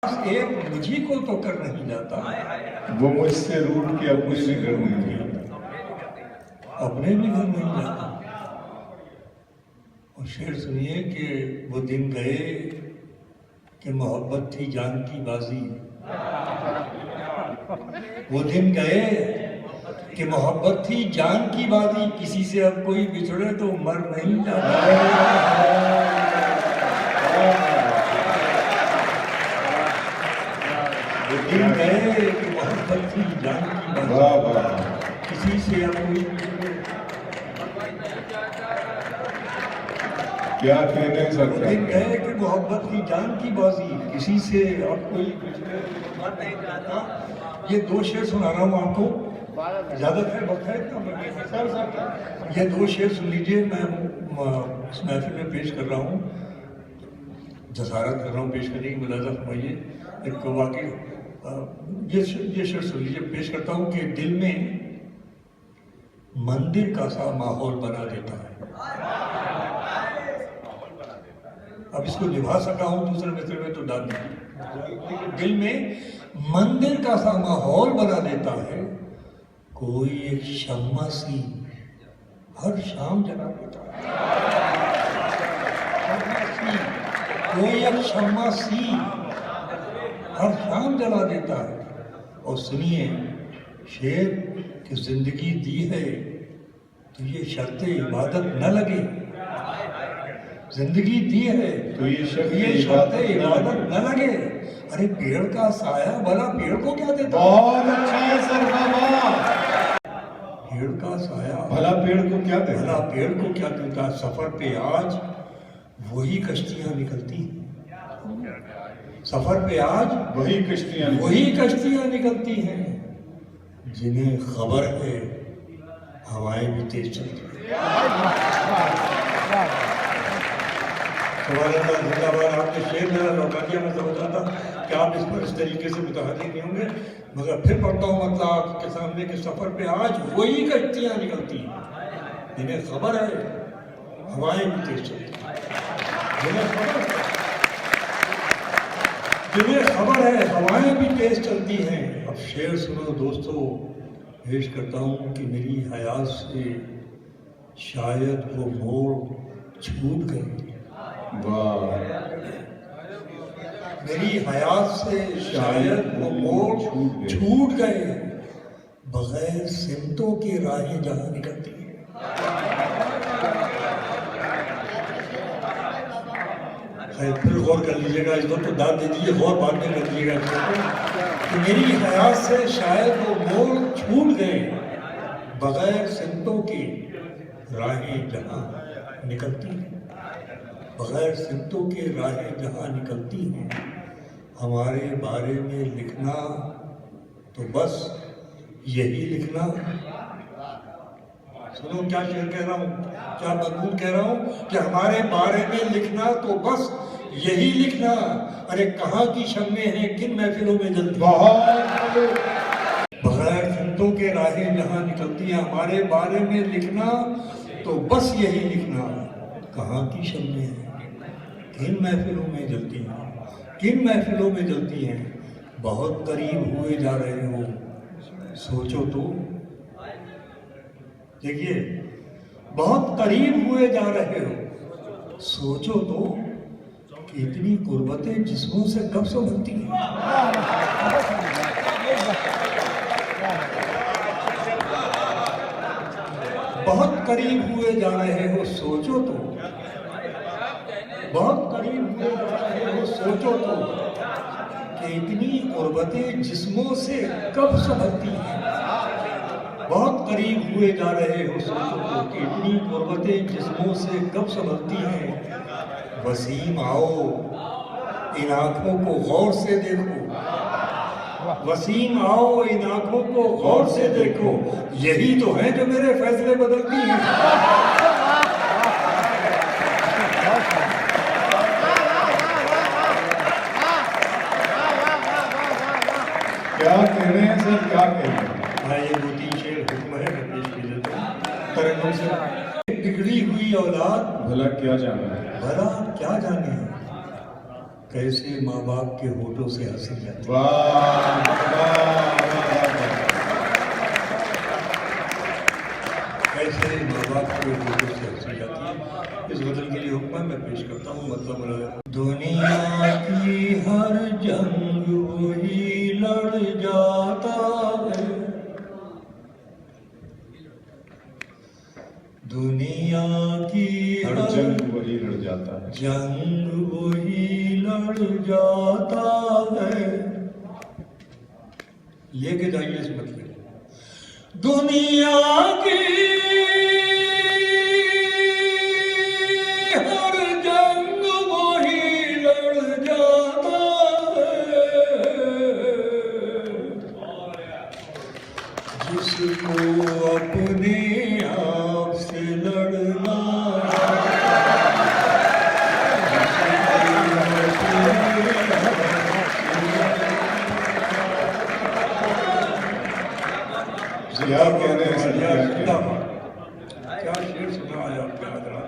एक मुझी को तो कर नहीं जाता, वो मुझसे रूठ के अपने भी घर नहीं जाता। अपने भी घर नहीं जाता। और शेर सुनिए कि वो दिन गए कि मोहब्बत थी जान की बाजी। वो दिन गए कि मोहब्बत थी जान की बाजी, किसी से अब कोई बिछड़े तो मर नहीं जाता। वो दिन गए कि मोहब्बत थी जान की बाजी, किसी से अब कोई क्या कहने सकते दिन गए कि मोहब्बत की जान की बाजी, किसी से अब कोई बिछड़े तो मर नहीं जाता। ये दो शेर सुना रहा हूँ आपको, ज्यादातर वक्त है ये दो शेर सुन लीजिए। मैं इस महफिल में पेश कर रहा हूँ, जसारत कर रहा हूँ पेश करने की, मुलाजा फरमाइए। एक वाकई ये शेर सुन लीजिए, पेश करता हूँ कि दिल में मंदिर का सा माहौल बना देता है। अब इसको निभा सका हूँ दूसरे मित्र में तो डाल दीजिए। दिल में मंदिर का सा माहौल बना देता है, कोई एक शम्मा सी हर शाम जला देता है। कोई एक शम्मा सी हर शाम जला देता है। और सुनिए शेर कि जिंदगी दी है तो ये शर्त इबादत न लगे। जिंदगी दी है तो ये शर्त इबादत न लगे। अरे पेड़ का साया भला पेड़ को क्या देता? बहुत अच्छा है सर बाबा। पेड़ का साया भला पेड़ को क्या देता? भला पेड़ को क्या देता? सफर पे आज वही कश्तियां निकलती हैं। सफर पे आज वही कश्तियां निकलती हैं जिन्हें खबर है हवाएं भी तेज चलती हैं। जिंदाबाद। आपने शेर मेरा लौटा दिया, मैं समझ रहा था कि आप इस पर इस तरीके से मुतहर्रिक नहीं होंगे, मगर फिर पढ़ता हूँ मतलब आपके सामने कि सफर पे आज वही कश्तियां निकलती हैं जिन्हें खबर है हवाएं भी तेज चलती हैं। जिन्हें खबर है हवाएं भी तेज चलती हैं। अब शेर सुनो दोस्तों, पेश करता हूँ कि मेरी हयात से शायद वो मोड़ छूट गई। मेरी हयात से शायद वो मोड़ छूट गए, बगैर सिमतों की राहें जहां निकलती हैं। फिर गौर कर लीजिएगा, इस वक्त तो दाद दे दीजिए, गौर बाद में कर लीजिएगा। तो मेरी हयात से शायद वो मोड़ छूट गए, बगैर सिमतों की राहें जहां निकलती हैं। बगैर सिमतों के राहें जहां निकलती हैं। हमारे बारे में लिखना तो बस यही लिखना। सुनो क्या शेर कह रहा हूँ, क्या मजमून कह रहा हूँ कि हमारे बारे में लिखना तो बस यही लिखना। अरे कहाँ की शम्में हैं किन महफिलों में जलती। बगैर सिमतों के राहें जहां निकलती हैं, हमारे बारे में लिखना तो बस यही लिखना। कहाँ की शम्में हैं किन महफिलों में जलती हैं, किन महफिलों में जलती हैं। बहुत करीब हुए जा रहे हो, सोचो तो। देखिए, बहुत करीब हुए जा रहे हो, सोचो तो कि इतनी गुर्बतें जिस्मों से कब से बनती हैं। बहुत करीब हुए जा रहे हो, सोचो तो। बहुत करीब हुए जा रहे हो, सोचो तो कि इतनी गुर्बतें जिस्मों से कब संभलती हैं। बहुत करीब हुए जा रहे हो, सोचो तो कि इतनी गुर्बतें जिस्मों से कब संभलती हैं। वसीम आओ इन आंखों को गौर से देखो, वसीम आओ इन आंखों को गौर से देखो, यही तो है जो मेरे फैसले बदलती हैं। क्या कह रहे हैं सर, क्या कह रहे हैं? मैं ये दो तीन शेर हुक्म है पेश कर देता हूँ तरन्नुम से। बिगड़ी हुई औलाद भला क्या जाना है, भला क्या जाने, कैसे माँ बाप के होठों से हंसी जाती है। वाह वाह कैसे माँ बाप के होठों से हंसी जाती है। इस गजल के लिए हुक्म मैं पेश करता हूँ। मतलब दुनिया की हर जंग वही लड़ जाता है, दुनिया की हर जंग वही लड़ जाता है, जंग वही लड़ जाता है। लेके जाइए इस मतलब, दुनिया की हर जंग वही लड़ जाता है, जिसको अपने आप से लड़ना, क्या कह रहे हैं सर, क्या कह रहे हैं? क्या शेर सुना है आपके आदरा,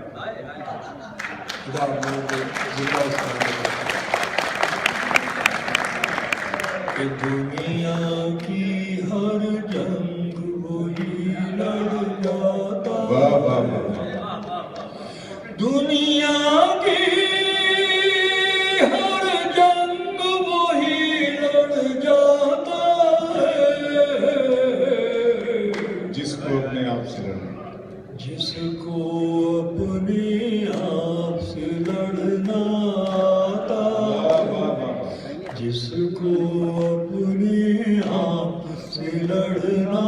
खुदा आप लोगों को जिंदा रखे। कि दुनिया की हर जंग वही लड़ जाता, वाह वाह वाह, दुनिया की हर जंग वही लड़ जाता है, जिसको अपने आप से लड़ना, जिसको अपने आप से लड़ना आता, वाह वाह वाह, जिसको अपने आप से लड़ना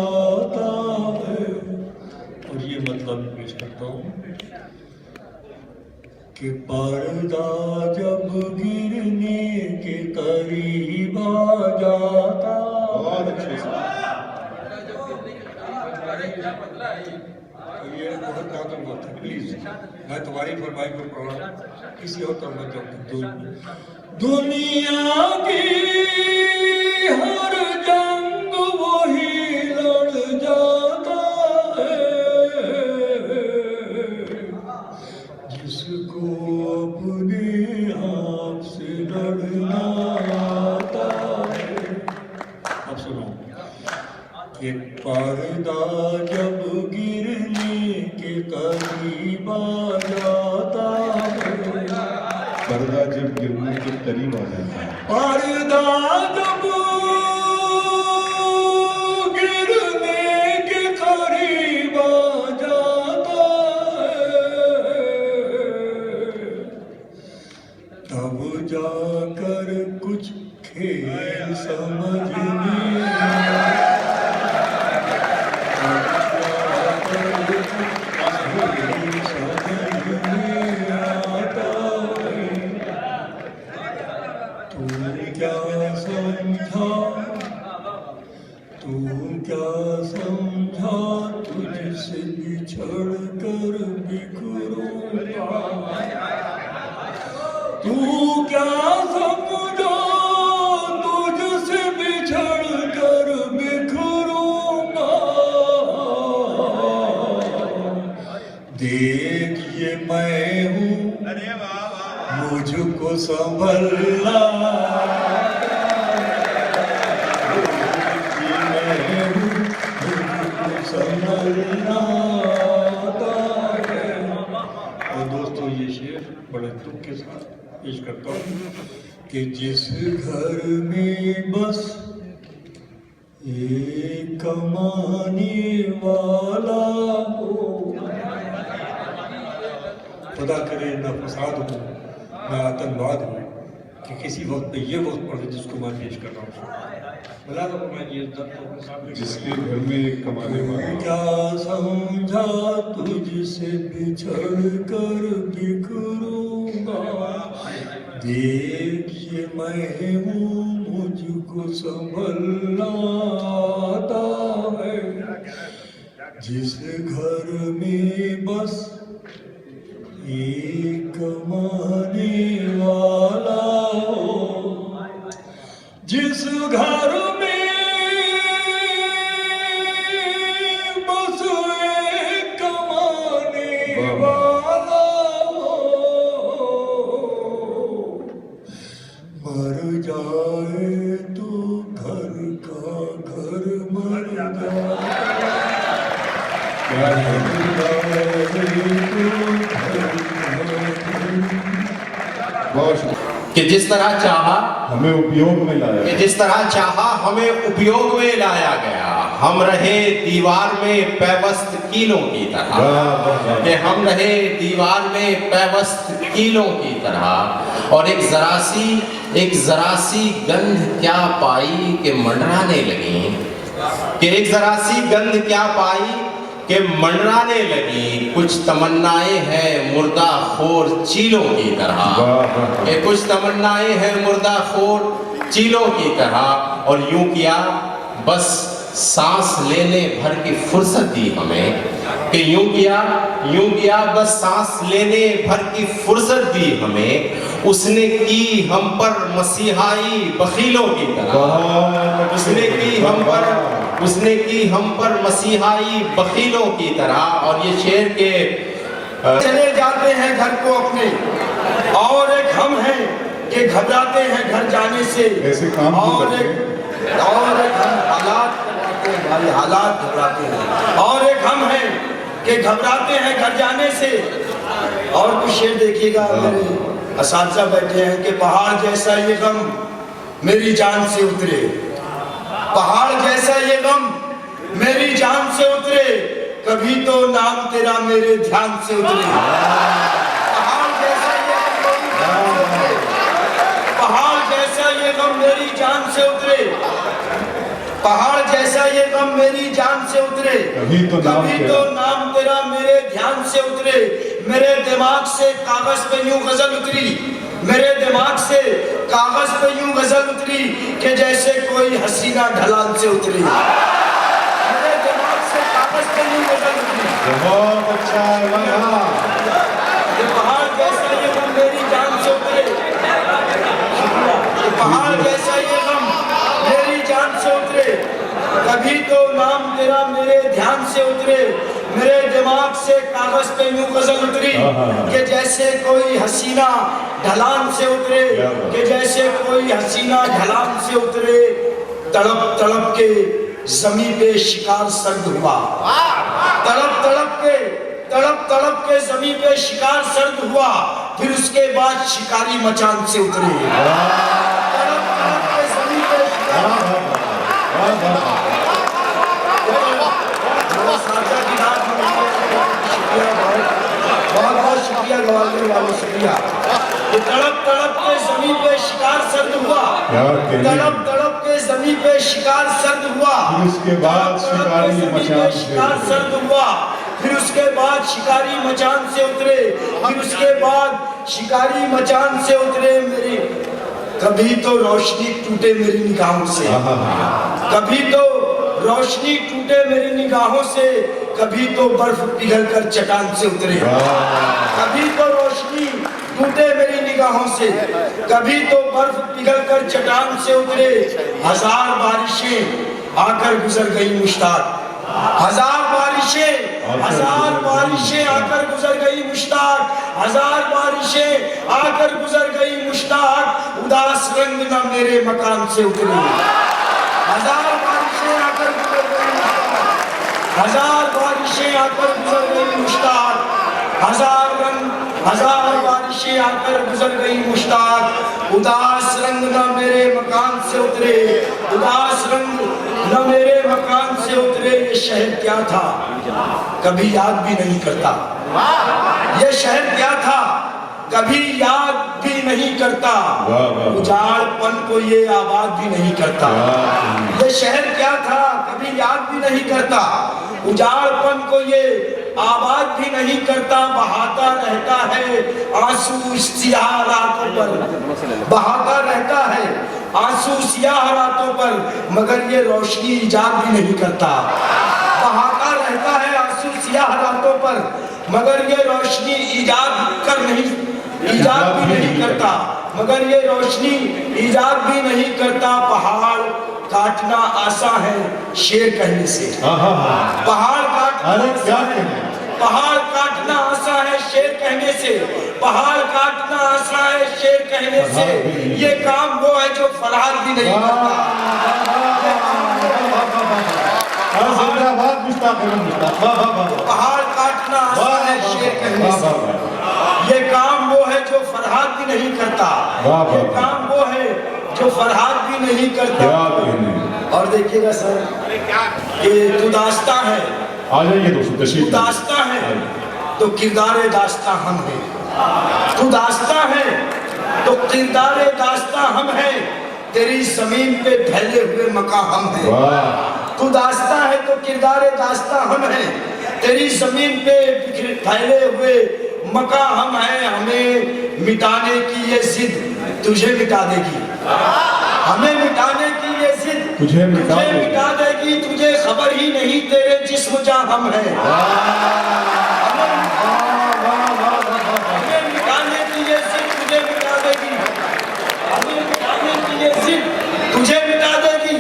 आता है। और ये मतलब पेश करता हूँ कि पर्दा जब गिरने के करीब आ जाता, बहुत अच्छे से, ये बहुत नाजुक बात है, प्लीज मैं तुम्हारी फरमाई को पढ़ रहा हूँ, किसी और तरह मतलब दुनिया की हर जंग वही लड़ जाता है, जिसको अपने आप से लड़ना आता है। अब सुनो कि पर्दा जब गिरने के करीब आ जाता है, पर्दा जब गिरने के करीब आ जाता है, पर्दा जब गिरने के करीब आ जाता है, तब जाकर कुछ खेल समझ में आता है। तू क्या समझा, तू क्या समझा, तुझसे बिछड़ कर बिखरूंगा, तू क्या समझा, तुझसे बिछड़ कर बिखरूंगा, देखिए मैं हूँ मुझको संभलना, देखिए मैं हूँ मुझको संभलना आता है। और दोस्तों ये शेर बड़े दुख के साथ पेश करता हूँ कि जिस घर में बस एक कमाने वाला हो, खुदा करे ना फसाद हो ना आतंकवाद हो, कि किसी वक्त पे ये वक्त पड़े जिसको मैं पेश कर रहा हूँ। भला तो मैं ये दर्द तो अपने सामने जिसके घर में एक कमाने वाला, क्या समझा, तुझसे बिछड़ कर बिखरूंगा, देखिए मैं हूँ मुझको संभलना आता है, जिस घर में बस एक कमाने वाला हो, जिस घर में बस एक कमाने वाला हो, जाए तो घर का घर मर जाए, क्या कहने जाए तो घर का घर। बहुत शुक्रिया। कि जिस तरह चाहा हमें उपयोग में लाया। कि जिस तरह चाहा हमें उपयोग में लाया गया। हम रहे दीवार में पैवस्त कीलों की तरह, वाह, वाह, वाह। कि हम रहे दीवार में पैवस्त कीलों की तरह, और एक जरा सी गंध क्या पाई कि मंडराने लगी, कि एक जरा सी गंध क्या पाई कि मंडराने लगी। कुछ तमन्नाएं हैं मुर्दा खोर चीलों की तरह, कि कुछ तमन्नाएं हैं मुर्दा खोर चीलों की तरह। और यूं किया बस सांस लेने भर की फुर्सत दी हमें, कि यूं किया बस सांस लेने भर की फुर्सत दी हमें। उसने की हम पर मसीहाई बखीलों की तरह, उसने की हम पर मसीहाई बखीलों की तरह। और ये शेर के चले जाते हैं घर को अपने, और एक हम हैं कि घबराते हैं घर जाने से। ऐसे काम क्यों और करते एक हम हालात घबराते हैं, भाई हालात घबराते हैं। और एक हम हैं कि घबराते हैं घर जाने से। और कुछ शेर देखिएगा, मेरे असातिज़ा बैठे हैं कि पहाड़ जैसा ये गम मेरी जान से उतरे, पहाड़ जैसा ये गम मेरी जान से उतरे, कभी तो नाम तेरा मेरे ध्यान से उतरे। पहाड़ जैसा ये गम मेरी जान से उतरे, पहाड़ जैसा ये गम मेरी जान से उतरे, कभी तो नाम तेरा मेरे ध्यान से उतरे। मेरे दिमाग से कागज पे यूं गजल उतरी, मेरे दिमाग से कागज पे यूं गजल उतरी कि जैसे कोई हसीना ढलान से उतरी। मेरे दिमाग से कागज पे यूं गजल उतरी। बहुत अच्छा लगा। ये पहाड़ जैसा ये गम मेरी जान से उतरे, ये पहाड़ जैसा ये गम मेरी जान से उतरे, कभी तो नाम तेरा मेरे ध्यान से उतरे। मेरे दिमाग से कागज पे यूं गजल उतरी कि जैसे कोई हसीना ढलान से उतरे, कि जैसे कोई हसीना ढलान से उतरे। तड़प तड़प के जमीन पे शिकार सर्द हुआ, तड़प तड़प के जमीन पे शिकार सर्द हुआ, फिर उसके बाद शिकारी मचान से उतरे। तड़प तड़प के जमीन पे शिकार बहुत शुक्रिया गवाले वाले, शुक्रिया। तड़प तड़प के जमीन पे शिकार सर्द हुआ, तड़प तड़प के जमीन पे शिकार सर्द हुआ, फिर उसके बाद शिकारी मचान शिकार सर्द हुआ, फिर उसके बाद शिकारी मचान से उतरे, फिर उसके बाद शिकारी मचान से उतरे। मेरी कभी तो रोशनी टूटे मेरी निगाहों से, कभी तो रोशनी टूटे मेरी निगाहों से, कभी तो बर्फ पिघल कर चट्टान से उतरे। कभी तो रोशनी टूटे मेरी निगाहों से, कभी तो बर्फ पिघल कर चट्टान से उतरे। हजार बारिशें आकर गुजर गई मुश्ताक, हजार बारिशें आकर गुजर गई मुश्ताक, हजार बारिशें आकर गुजर गई मुश्ताक। उदास रंग न मेरे मकान से उतरे। हजार बारिशें आकर गुजर गई मुश्ताक, हजार बारिशें आकर गुजर गई मुश्ताक। हजार बारिशें आकर गुजर गई मुश्ताक। उदास रंग न मेरे मकान से उतरे, उदास रंग न मेरे मकान से उतरे। ये शहर क्या था कभी याद भी नहीं करता, ये शहर क्या था कभी याद भी नहीं करता। उजाड़पन को ये आबाद भी नहीं करता। ये शहर क्या था कभी याद भी नहीं करता, उजाड़पन को ये आबाद भी नहीं करता। बहाता रहता है आंसू सियाह रातों पर, बहाता रहता है आंसू सियाह रातों पर, मगर ये रोशनी इजाद भी नहीं करता। बहाता रहता है आंसू सियाह रातों पर, मगर ये रोशनी इजाद भी नहीं करता, मगर ये रोशनी इजाद भी नहीं करता। पहाड़ काटना आसान है शेर कहने से, पहाड़ काटना आसान है शेर शेर कहने से, पहाड़ काटना आसान है शेर कहने से, ये काम वो है जो फरहाद भी नहीं करता। पहाड़ काटना आसान है शेर कहने से, ये काम वो है जो फरहाद भी नहीं करता, ये काम वो है जो फरहाद भी नहीं करता। और देखिएगा सर, ये तू दास्ता है, आ जाइए दोस्तों, तू दास्ता है तो किरदार दास्ता हम हैं, तू दास्ता है तो किरदार दास्ता हम हैं, तेरी जमीन पे फैले हुए मका हम हैं। तू दास्ता है तो किरदार दास्ता हम हैं, तेरी जमीन पे फैले हुए मका हम हैं। हमें मिटाने की ये जिद तुझे मिटा देगी, हमें मिटाने की ये जिद तुझे मिटा देगी, तुझे खबर ही नहीं तेरे जिस्म जा हम हैं। हमें मिटाने की ये जिद तुझे मिटा देगी, हमें मिटाने की ये जिद तुझे मिटा देगी,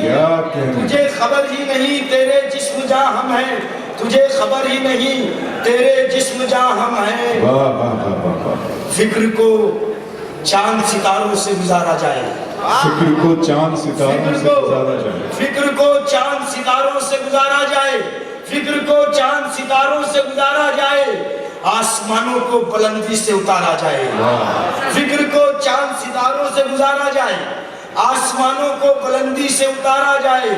तुझे खबर ही नहीं तेरे जिस्म जा हम हैं, तुझे खबर ही नहीं तेरे जिस्म जा हम हैं। फिक्र को चांद सितारों से गुजारा जाए, फिक्र को चांद सितारों से गुजारा जाए, फिक्र को चांद सितारों से गुजारा जाए, फिक्र को चांद सितारों से गुजारा जाए, आसमानों को बुलंदी से उतारा जाए। फिक्र को चांद सितारों से गुजारा जाए, आसमानों को बुलंदी से उतारा जाए।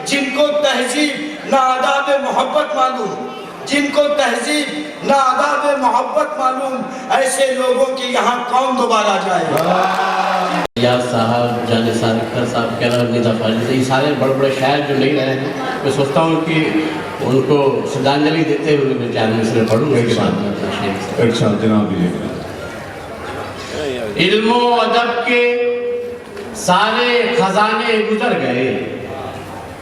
जिनको तहजीब ना आदाब मोहब्बत मालूम, जिनको तहजीब ना आदाब मोहब्बत मालूम, ऐसे लोगों के यहाँ कौन दोबारा जाए। या साहब, जाने सारिकर साहब, क्या नाम, निदा फाजिल, ये सारे बड़े बड़े शायर जो नहीं रहे हैं, मैं सोचता हूँ कि उनको श्रद्धांजलि देते हुए मैं 4 मिसरे पढ़ूँ, उसके बाद जनाब इल्मो अदब के सारे खजाने गुजर गए,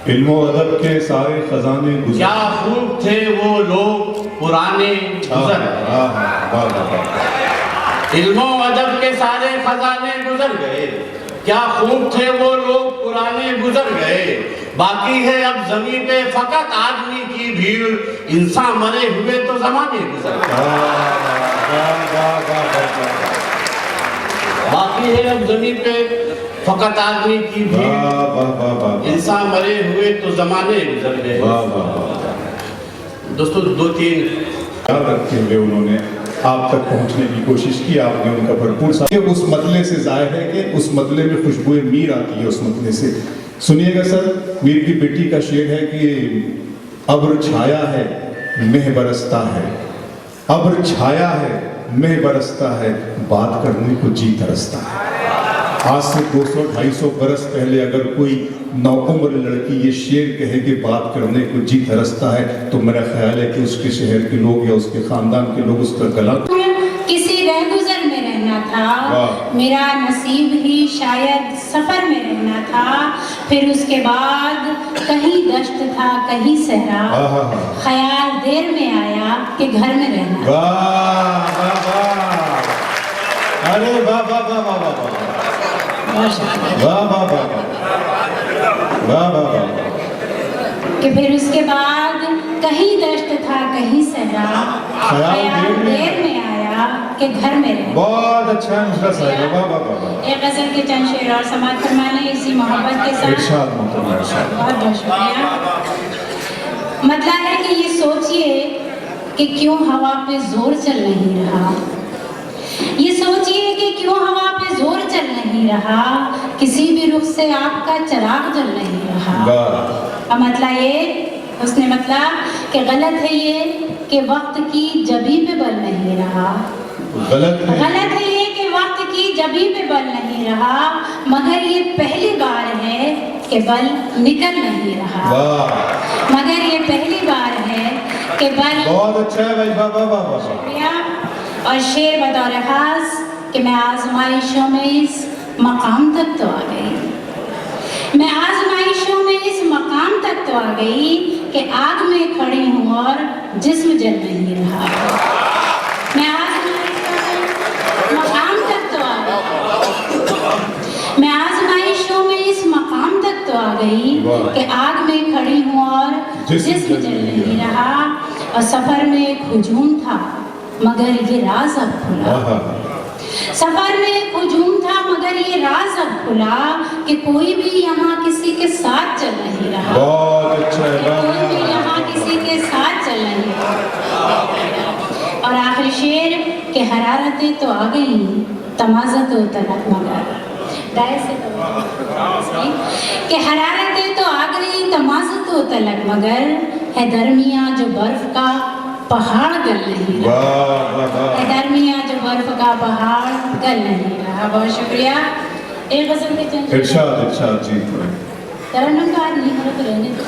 इल्मो अदब के सारे खजाने गुजर, क्या खूब थे वो लोग पुराने गुजर गए। इल्मो अदब के सारे खजाने गुजर गए, क्या खूब थे वो लोग पुराने गुजर गए। बाकी है अब जमीन पे फकत आदमी की भीड़, इंसान मरे हुए तो जमाने गुजर गए। बाकी है अब जमीन पे फकत आदमी की भीड़, इंसान मरे हुए तो जमाने गुजर गए। दोस्तों 2-3 याद रखते हुए उन्होंने आप तक पहुंचने की कोशिश की, आपने उनका भरपूर साथ। उस मतले से जाहिर है कि उस मतले में खुशबुए मीर आती है, उस मतले से। सुनिएगा सर, मीर की बेटी का शेर है कि अब्र छाया है मेह बरसता है, अब्र छाया है मेह बरसता है, बात करने को जी तरसता है। आज से 200-250 बरस पहले अगर कोई नौउम्र लड़की ये शेर कहे कि बात करने को जी तरसता है, तो मेरा ख्याल है कि उसके शहर के लोग या उसके खानदान के लोग उसका गला। किसी रहगुजर में रहना था, मेरा नसीब ही शायद सफर में रहना था, फिर उसके बाद कहीं दश्त था कहीं सहरा, ख्याल देर में आया कि घर में रहना। वाह वाह वाह, अरे वाह वाह वाह वाह वाह वाह वाह वाह वाह वाह, कि फिर उसके बाद कहीं दश्त था कहीं सहरा, ख्याल देर में आया कि घर में रहना। बहुत अच्छा है, वाह वाह वाह। एक गजल के चंद शेर और समाप्त फरमा लें इसी मोहब्बत के साथ। इरशाद मोहतरमा, इरशाद। बहुत बहुत शुक्रिया। मतलब है कि ये सोचिए कि क्यों हवा पे जोर चल नहीं रहा, ये सोचिए कि क्यों हवा पे जोर चल नहीं रहा, किसी भी रुख से आपका चिराग जल नहीं रहा। अब मतलब ये उसने मतलब कि गलत है ये कि वक्त की जबी पे बल नहीं रहा, गलत है ये कि वक्त की जबी पे बल नहीं रहा, मगर ये पहली बार है कि बल निकल नहीं रहा, मगर ये पहली बार है कि बल। बहुत अच्छा है भाई, वाह वाह वाह। और शेर बतौर खास कि मैं आजमाइशों में इस मकाम तक तो आ गई, मैं आजमाइशों में इस मकाम तक तो आ गई कि आग में खड़ी हूँ और जिस्म जल नहीं रहा। मैं आजमाइशों में मकाम तक तो आ गई, मैं आजमाइशों में इस मकाम तक तो आ गई कि आग में खड़ी हूँ और जिस्म जल नहीं रहा। और सफर में एक हुजूम था मगर ये राज अब खुला। आहा, सफर में एक हुजूम था मगर ये राज अब खुला कि कोई भी यहाँ किसी के साथ चल नहीं रहा। बहुत अच्छा है, कोई भी यहाँ किसी के साथ चल नहीं रहा। और आखिरी शेर के हरारतें तो आ गई, तमाज़त तो तलक मगर दाए से तो कि हरारतें तो आ गई, तमाज़त तो तलक मगर है दरमिया जो बर्फ का पहाड़ गल नहीं रहा। वाह वाह वाह। दरमिया जो बर्फ का पहाड़ गल नहीं रहा। बहुत शुक्रिया। एक गजल के चंद इरशाद इरशाद जी, तरन्नुम का आज नहीं हो तो रहने दो।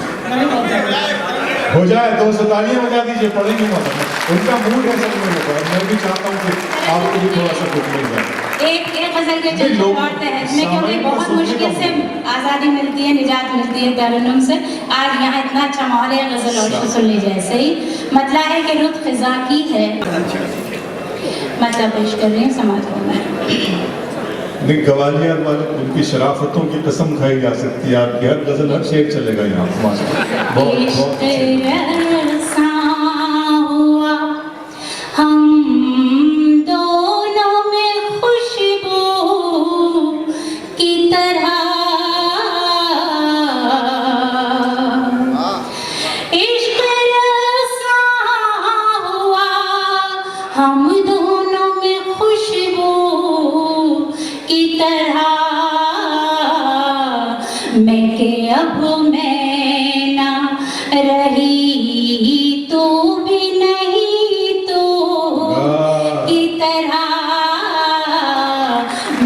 हो जाए 2 तालियां बजा दीजिए, पढ़ेंगे मतलब उनका मूड है सब में होगा। मैं भी चाहता हूँ कि आपको भी थोड़ा सा कुछ मिल जाए। एक गजल के चंद और तहत में, क्योंकि बहुत मुश्किल से आज़ादी मिलती है, निजात मिलती है तरन्नुम से। आज यहाँ इतना अच्छा माहौल है, गजल और सुन लीजिए। ऐसे ही मतलब है कि रुत खिजा की है, मतलब पेश कर रही हूँ समाज को मैं। नहीं, ग्वालियर वाले उनकी शराफतों की कसम खाई जा सकती है। आपकी हर गजल हर शेर चलेगा यहाँ माशाल्लाह। बहुत ऐसा हुआ हम दोनों में खुशबू की तरह, इश्क ऐसा हुआ हम दोनों में खुशबू की तरह। मैं के अब मैं ना रही तू भी नहीं तू की तरह।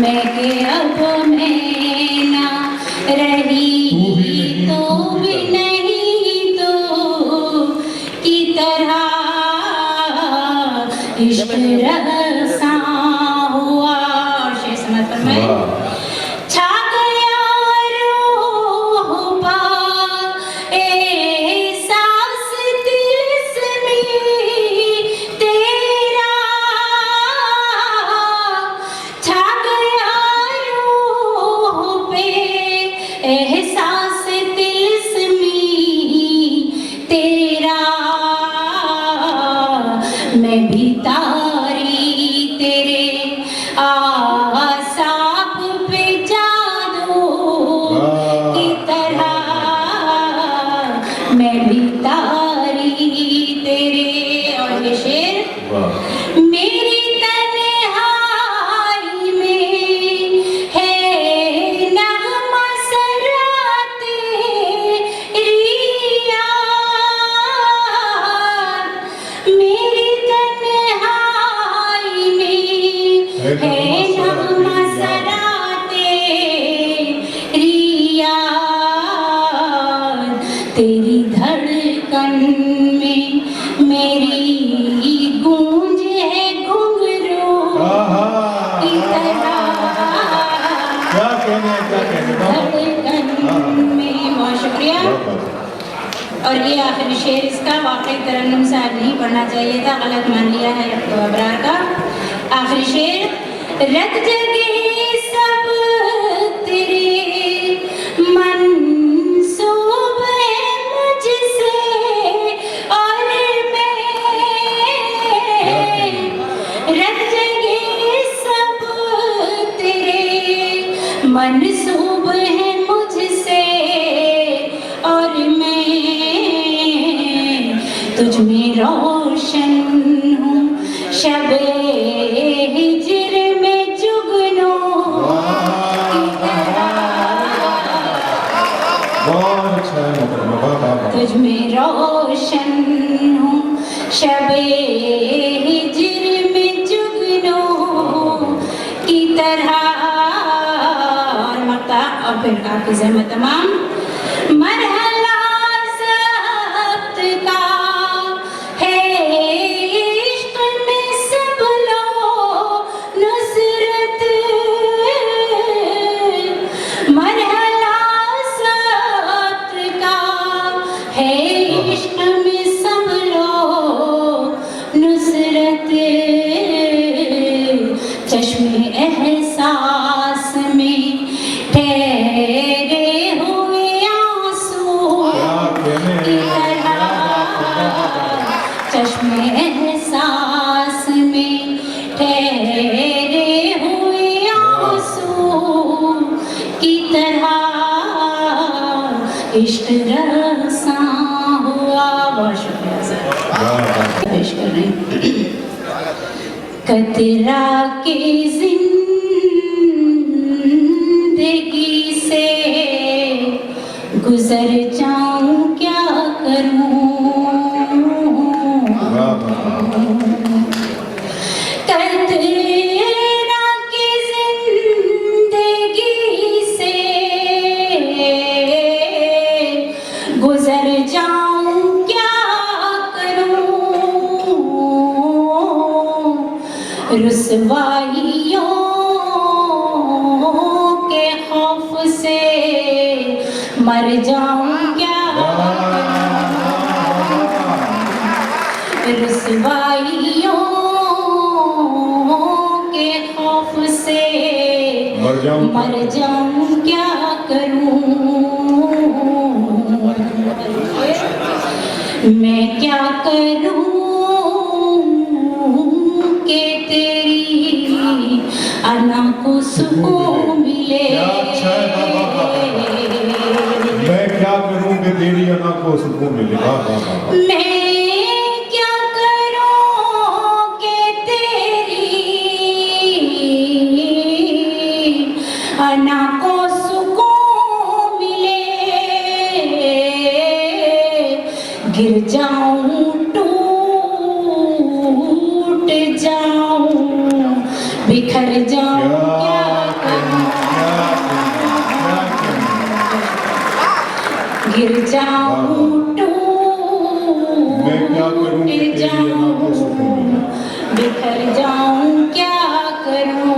मैं के अब मैं ना रही तू भी नहीं तू की तरह। इश्क रसा हुआ और शेर समझ पर मैं छा गया रूह पर एहसास तिलिस्मी तेरा। छा गया रूह पे एहसास तिलिस्मी तेरा। मैं भी तारी तेरे आसाप पे जादू की तरह। मैं भी तारी तेरे और ये शेर मेरी तन्हाई में है नग़मा सराते रिया। मेरी तन्हाई में है नग़मा सराते रिया। तेरी धड़कन में मेरी गूंज है घुंघरू की तरह। क्या कहने धड़कन में। बहुत शुक्रिया। और ये आखिरी शेर इसका वाकई तरन्नुम से आज नहीं पढ़ना चाहिए था, गलत मान लिया है तो अबरार का। आखिरी शेर रत जगे सब तेरे मंसूब है मुझसे और मैं। रत जगे सब तेरे मंसूब है मुझसे और मैं। तुझ में रोशन हूँ शबे हिज्र में जुगनू की तरह। बहुत अच्छा है मोहतरमा, वाह वाह वाह। तुझ में रोशन हूँ शबे हिज्र में जुगनू की तरह। और मक्ता और फिर आपकी ज़हमत तमाम मरहला ज़ब्त का है इश्क में सब लो नुसरत। मरहला ज़ब्त का है इश्क में सब लो नुसरत। चश्मे एहसास में ठहरे हुए आंसू इश्क रसा हुआ। बहुत शुक्रिया सर, पेश कर रहे हैं। कतरा के जिंदगी से गुजर जाऊं क्या करूं, कतरा की जिंदगी से गुजर जाऊं क्या करूं, रुसवाइयों के खौफ से मर जाऊं क्या करूं, रुसवाइयों के खौफ से मर जाऊं क्या करूं, मैं क्या करूं कि तेरी अना को सुकून मिले, मैं क्या करूं कि तेरी अना को सुकून मिले। मैं क्या करूं कि तेरी अना को सुकून मिले, गिर जाऊं टूट जाऊं बिखर जाऊं क्या करूं, गिर जाऊं टूट जाऊं बिखर जाऊं क्या करूं।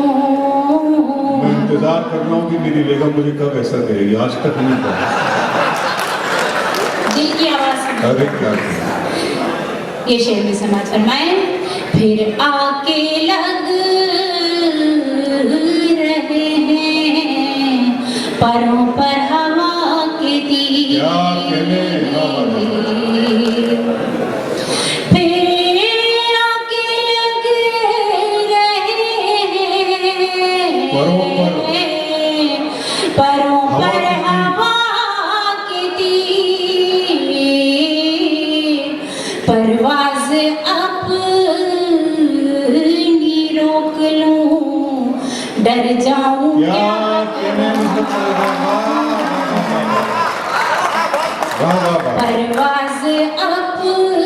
मैं इंतजार कर रहा हूँ कि मेरी बेगम मुझे कब ऐसा करेगी, आज तक नहीं कहा। दिल की आवाज अरे क्या ये शेर में समाज फरमाए। फिर आके लग रहे हैं परों पर हवा के तीर, फिर आके लग रहे हैं परों पर हवा के तीर, परवाज़ अपनी रोक लूं डर जाऊं क्या, परवाज़ अपनी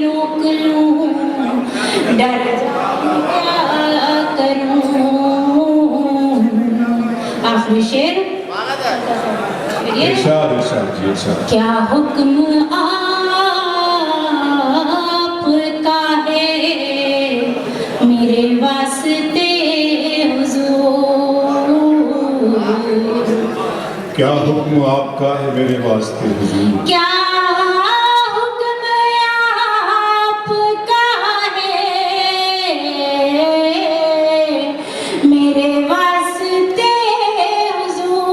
रोक लूं डर जाऊं क्या करूं। आखिरी शेर क्या हुक्म आपका है मेरे वास्ते हुजूर, क्या हुक्म आपका है मेरे वास्ते हुजूर, क्या हुक्म आपका है मेरे वास्ते हुजूर,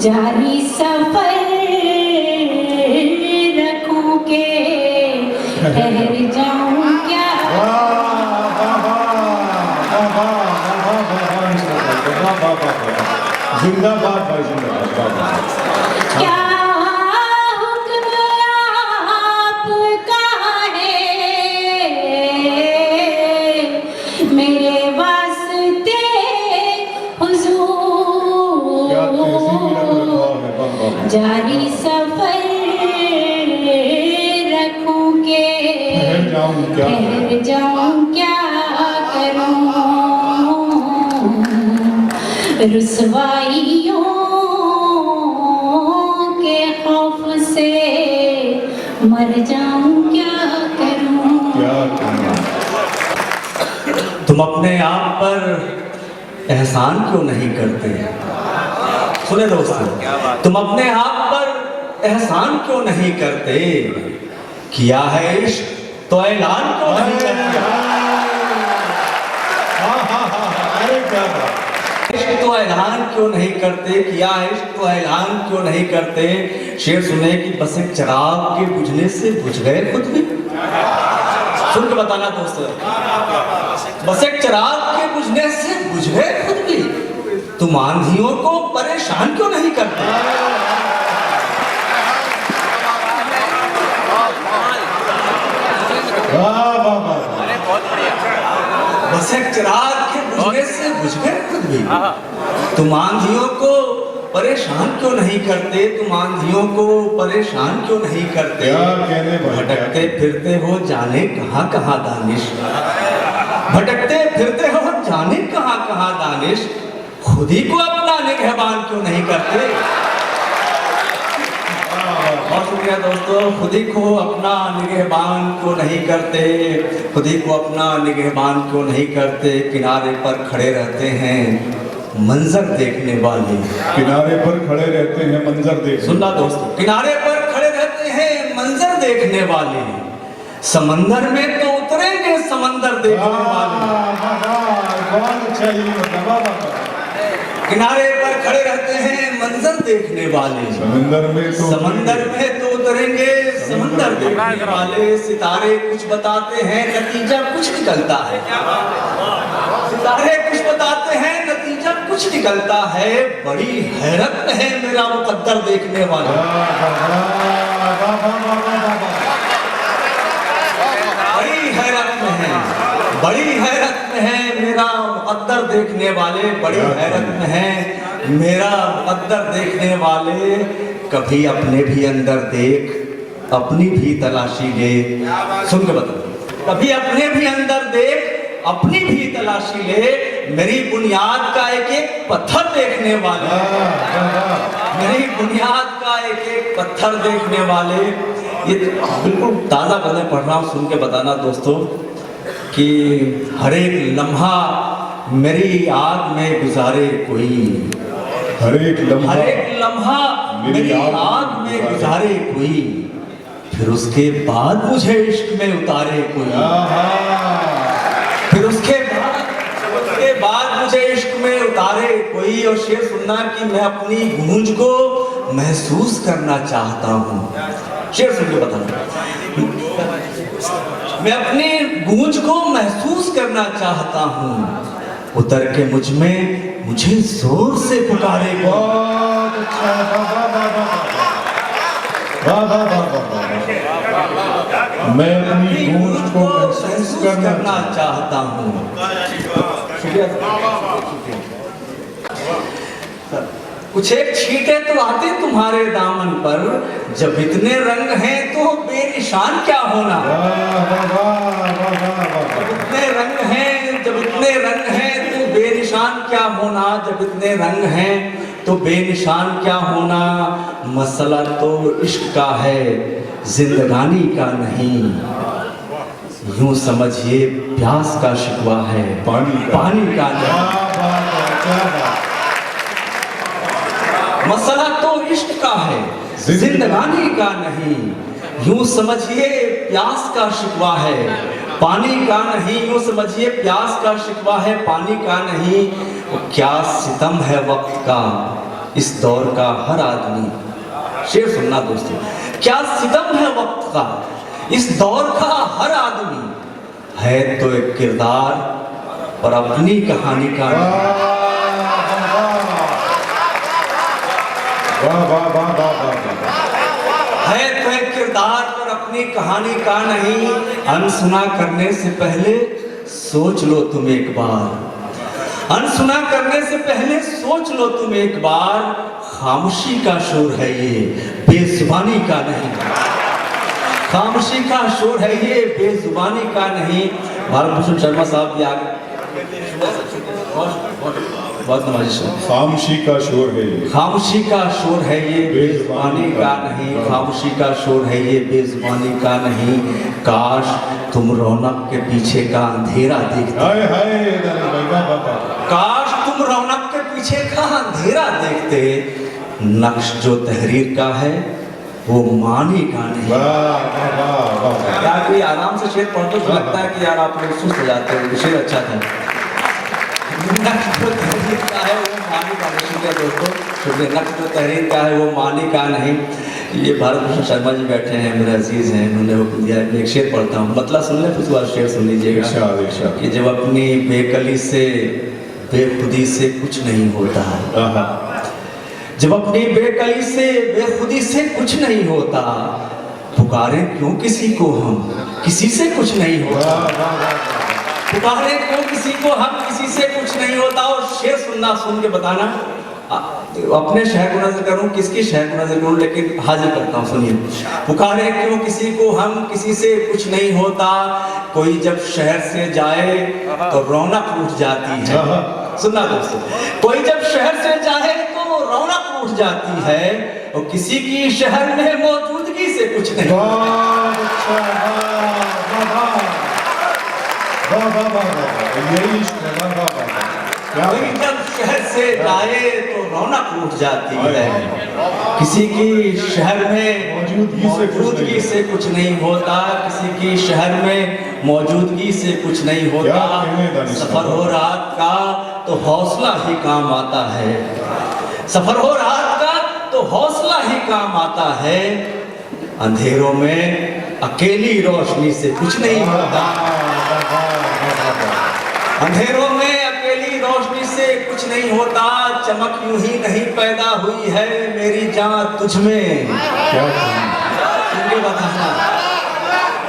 जारी सफर रखूं के ठहर जाऊं क्या, जिंदाबाद भाई, जिंदाबाद। क्या हुक्म आपका है मेरे वास्ते हुजूर, जारी सफर रखूं के ठहर जाऊं क्या करूं, रुसवाइयों के खौफ से मर जाऊं क्या करूं। तुम अपने आप पर एहसान क्यों नहीं करते, सुने दोस्तों, तुम अपने आप पर एहसान क्यों नहीं करते, किया है इश्क तो ऐलान क्यों नहीं करते, इश्क तो ऐलान क्यों नहीं करते, किया है इश्क तो ऐलान क्यों नहीं करते। शेर सुने कि बस एक चिराग के बुझने से बुझ गए खुद भी, सुन के बताना दोस्तों, बस एक चिराग के बुझने से बुझ गए खुद भी, तुम आंधियों को परेशान क्यों नहीं करते? वाह वाह वाह। बस एक चिराग के बुझने से बुझ गए खुद भी। तुम आंधियों को परेशान क्यों नहीं करते? तुम आंधियों को परेशान क्यों नहीं करते? क्या कहने भटकते फिरते हो जाने कहाँ कहाँ दानिश, भटकते फिरते हो जाने कहाँ कहाँ दानिश, खुद ही को अपना निगहबान क्यों नहीं करते? बहुत शुक्रिया दोस्तों। खुद ही को अपना निगहबान क्यों नहीं करते? खुद ही को अपना निगहबान क्यों नहीं करते? किनारे पर खड़े रहते हैं मंजर देखने वाले, किनारे पर खड़े रहते हैं मंजर देख। सुनना दोस्तों, किनारे पर खड़े रहते हैं मंजर देखने वाले, समंदर में तो उतरेंगे समंदर देखने वाले। बहुत अच्छा ही मतलब। किनारे पर खड़े रहते हैं मंजर देखने वाले, समंदर में तो उतरेंगे समंदर देखने वाले। सितारे कुछ बताते हैं नतीजा कुछ निकलता है, सितारे कुछ बताते हैं नतीजा कुछ निकलता है। बड़ी हैरत में है मेरा मुकद्दर देखने वाला, बड़ी हैरत में है, बड़ी हैरत में है मेरा मुकद्दर देखने वाले, बड़ी हैरत में है मेरा मुकद्दर देखने वाले। कभी अपने भी अंदर देख, अपनी भी तलाशी ले। सुन के बता, कभी अपने भी अंदर देख, अपनी भी तलाशी ले। मेरी बुनियाद का एक एक पत्थर देखने वाले, मेरी बुनियाद का एक एक पत्थर देखने वाले। ये बिल्कुल ताज़ा गज़ल पढ़ रहा हूँ, सुन के बताना दोस्तों कि हर एक लम्हा मेरी आग में गुजारे कोई, हर एक लम्हा मेरी आग में गुजारे कोई, फिर उसके बाद मुझे इश्क में उतारे कोई, फिर उसके बाद मुझे इश्क में उतारे कोई। और शेर सुनना कि मैं अपनी गूंज को महसूस करना चाहता हूँ। शेर सुन के बताना, मैं अपनी गूंज को महसूस करना चाहता हूँ, उतर के मुझ में मुझे जोर से पुकारे। बहुत अच्छा, मैं अपनी गूंज को महसूस करना चाहता हूँ। कुछ एक छींटे तो आते तुम्हारे दामन पर, जब इतने रंग हैं तो बेनिशान क्या होना। जब इतने रंग हैं, जब इतने रंग हैं तो बेनिशान क्या होना, जब इतने रंग हैं तो बेनिशान क्या होना। मसला तो इश्क का है जिंदगानी का नहीं, यूं समझिए प्यास का शिकवा है पानी का नहीं। मसला तो इश्क का है जिंदगानी का नहीं, यूं समझिए प्यास का शिकवा है पानी का नहीं, यूं समझिए प्यास का शिकवा है पानी का नहीं। क्या सितम है वक्त का इस दौर का हर आदमी। शेर सुनना दोस्तों, क्या सितम है वक्त का इस दौर का हर आदमी, है तो एक किरदार पर अपनी कहानी का नहीं। है तो एक किरदार पर अपनी कहानी का नहीं। अनसुना करने से पहले सोच लो तुम एक बार, अनसुना करने से पहले सोच लो तुम एक बार। खामोशी का शोर है ये बेजुबानी का नहीं, खामोशी का शोर है ये बेजुबानी का नहीं। भारत भूषण शर्मा साहब भी आगे बहुत नवाजिश है। खामोशी का शोर है ये, खामोशी का शोर है ये बेजुबानी का नहीं, खामोशी का शोर है ये बेजुबानी का नहीं। काश तुम रौनक के पीछे का अंधेरा देखते, हाय हाय काश तुम रौनक के पीछे का अंधेरा देखते। नक्श जो तहरीर का है वो मानी का नहीं। यार कोई आराम से शेर पढ़ तो लगता है कि यार आप लोग सुस्त हो जाते हो। शेर अच्छा था। नक्श जो तहरीर का है वो मानी का नहीं। शुक्रिया दोस्तों, शुक्रिया। नक्श जो तहरीर का है वो मानी का नहीं। ये भारत भूषण शर्मा जी बैठे हैं, मेरे अजीज हैं, उन्होंने वो दिया। एक शेर पढ़ता हूँ, मतलब सुन ले, कुछ बार शेर सुन लीजिएगा कि जब अपनी बेकली से बेखुदी से कुछ नहीं होता है। आहा, जब अपनी बेकली से बेखुदी से कुछ नहीं होता, पुकारे क्यों किसी को हम, किसी से कुछ नहीं होता। पुकारे क्यों किसी को हम, किसी से कुछ नहीं होता। और शेर सुनना, सुन के बताना। अपने शहर को नजर करूं, किसकी शहर को नजर करूं, लेकिन हाजिर करता हूं, सुनिए। पुकारे क्यों किसी को हम, किसी से कुछ नहीं होता। कोई जब शहर से जाए तो रौनक उठ जाती है। सुनना दोस्तों, कोई जब शहर से जाए तो रौनक उठ जाती है, और किसी की शहर में मौजूदगी से कुछ नहीं। बहुत अच्छा, यही इश्क है, वाह, वाह, वाह। क्या कोई जब शहर से जाए तो रौनक उठ जाती है, किसी की शहर में मौजूदगी से कुछ नहीं होता। किसी की शहर में मौजूदगी से कुछ नहीं होता। सफर हो रात का तो हौसला ही काम आता है। सफर हो रात का तो हौसला ही काम आता है। अंधेरों में अकेली रोशनी से कुछ नहीं होता। अंधेरों में अकेली रोशनी से कुछ नहीं होता। चमक यूं ही नहीं पैदा हुई है मेरी जान तुझ में। बताना,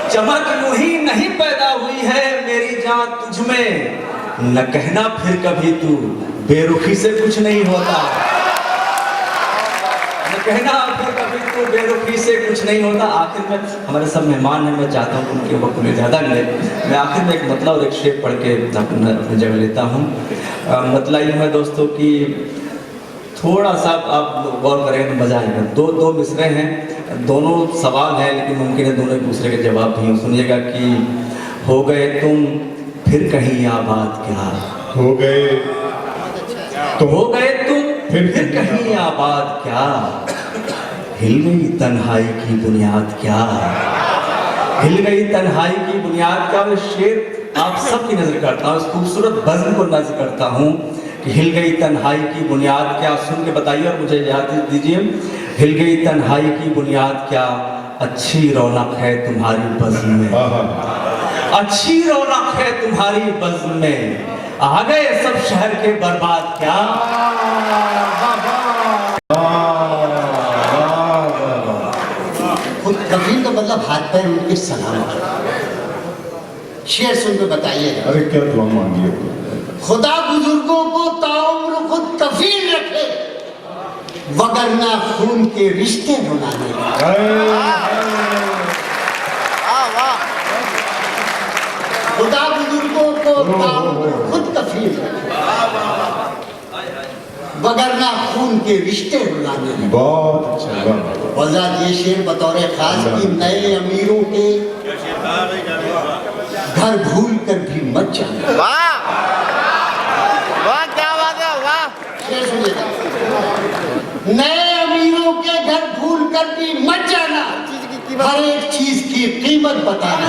चमक यूं ही नहीं पैदा हुई है मेरी जान तुझ में। न कहना फिर कभी तू बेरुखी से कुछ नहीं होता। न कहना फिर कभी तू बेरुखी से कुछ नहीं होता। आखिर में हमारे सब मेहमान हैं, मैं चाहता हूँ उनके वक्त में ज़्यादा मिले। मैं आखिर में एक मतलब और एक शेर पढ़ के अपनी जगह लेता हूँ। मतलब ये है दोस्तों कि थोड़ा सा आप गौर करेंगे तो मजा आएगा। दो मिसरे हैं, दोनों सवाल हैं, लेकिन मुमकिन है दोनों एक दूसरे के जवाब भी। सुनिएगा कि हो गए तुम फिर कहीं आबाद क्या, हो गए तो हो गए तुम फिर कहीं आबाद क्या। हिल गई तन्हाई की बुनियाद क्या, हिल गई तन्हाई की बुनियाद क्या। मैं शेर आप सबकी नजर करता हूँ, इस खूबसूरत बज़्म को नजर करता हूँ कि हिल गई तन्हाई की बुनियाद क्या। सुन के बताइए और मुझे याद दीजिए। हिल गई तन्हाई की बुनियाद क्या, अच्छी रौनक है तुम्हारी बज़्म में। अच्छी रौनक है तुम्हारी बज़्म में। आ गए सब शहर के बर्बाद क्या। खुद कफील का मतलब हाथ पैर उनके सलामत। शेर सुन के बताइए। अरे क्या दुआ मांगी है। खुदा बुजुर्गों को ताउम्र खुद कफील रखे, वगरना खून के रिश्ते रुलाने। खुदा बुजुर्गों को ताउम्र खुद कफील रखे, वगरना खून के रिश्ते रुलाने। बहुत अच्छा। वज़ात ये शेर बतौर खास की नए अमीरों के घर भूल कर भी मत जाना। वाह वाह, क्या बात है, वाह। शेर सुनिएगा। नए अमीरों के घर भूल कर भी मत जाना, हर एक चीज की कीमत बताना।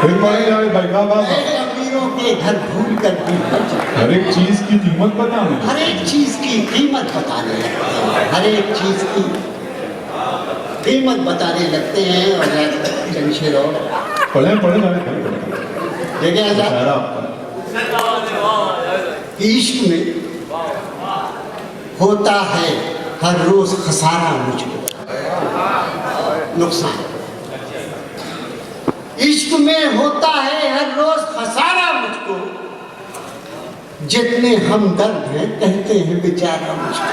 फिर भाई यार नए अमीरों के घर भूल कर भी मत जाना, हर एक चीज की कीमत बताने। हर एक चीज की कीमत बताने लगते हैं। हर एक चीज की कीमत बताने लगते हैं। और जमशेद और पढ़े देखें इश्क में होता है हर रोज खसारा मुझको, नुकसान। इश्क में होता है हर रोज खसारा मुझको, जितने हमदर्द हैं कहते हैं बेचारा मुझको।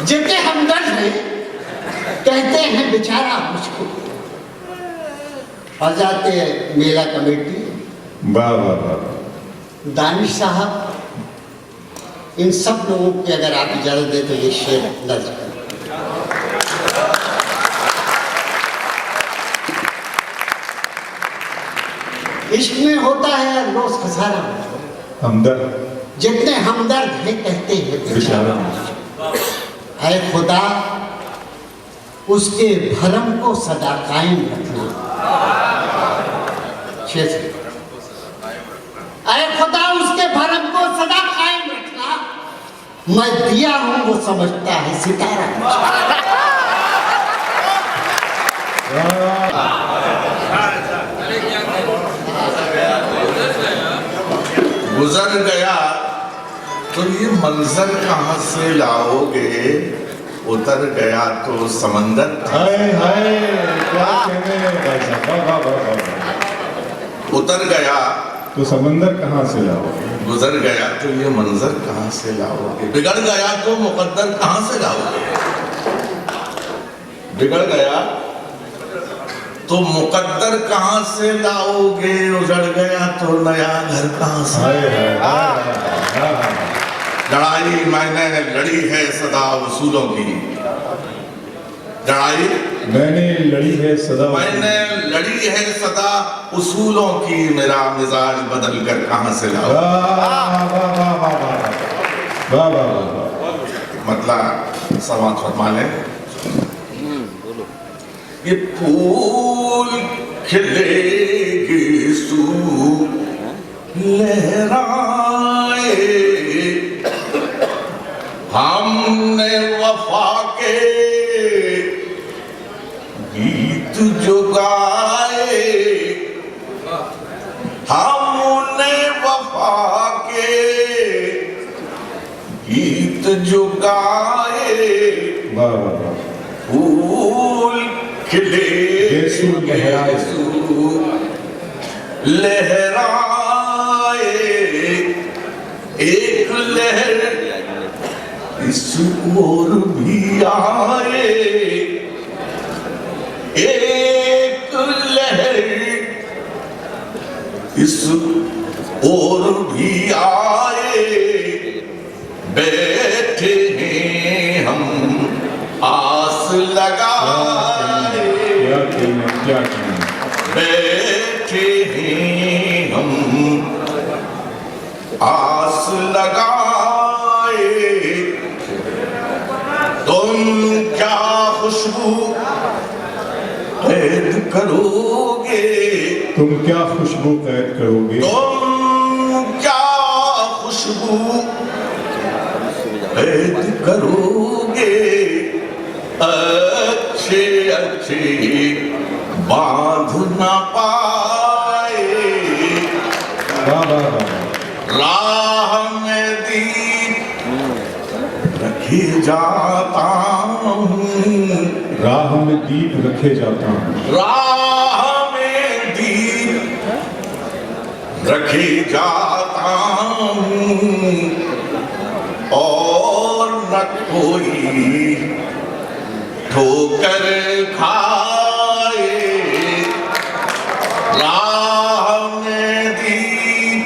जितने हमदर्द हैं कहते हैं बेचारा मुझको। और जाते मेला कमेटी, वाह वाह वाह। दानिश साहब, इन सब लोगों की अगर आप इजाजत दें तो ये शेर दर्ज करें। इश्क में होता है रोज खसारा मुझको, हमदर्द जितने हमदर्द हैं कहते हैं बेचारा मुझको। है खुदा उसके भरम को सदा कायम रखना। शेर मैं दिया हूं वो समझता है सितारा। गुजर गया तो ये मंजर कहाँ से लाओगे, उतर गया तो समंदर। हाय हाय क्या कहने हैं भाई साहब, वाह वाह वाह वाह। उतर गया तो समंदर कहाँ से लाओगे, गुजर गया तो ये मंजर कहाँ से लाओगे, बिगड़ गया तो मुकद्दर कहाँ से लाओगे, बिगड़ गया तो मुकद्दर कहाँ से लाओगे, उजड़ गया तो नया घर कहाँ से। हाय हाय हाय हाय। लड़ाई मैंने लड़ी है सदा उसूलों की, लड़ाई मैंने लड़ी है सदा, मैंने लड़ी है सदा उसूलों की, मेरा मिजाज बदल कर कहाँ से लाओ। मतलब समाज फरमा ले, ये फूल खिलेगी सू लहराए, हमने वफा के गीत जो गाए, हमने वफा के गीत जो गाए, फूल खिले लहराए, एक लहर इस ओर भी आए, एक लहर इस ओर भी आए, बैठे हैं हम आस लगाए, बैठे हैं हम आस लगाए, तुम क्या खुशबू कैद करोगे, तुम क्या खुशबू कैद करोगे, तुम क्या खुशबू कैद करोगे, अच्छे अच्छे बांध ना पाए, राह में दीप रखे जाता हूँ, राह में दीप रखे जाता हूँ, राह में दीप रखे जाता हूँ, और न कोई ठोकर खाए, राह में दीप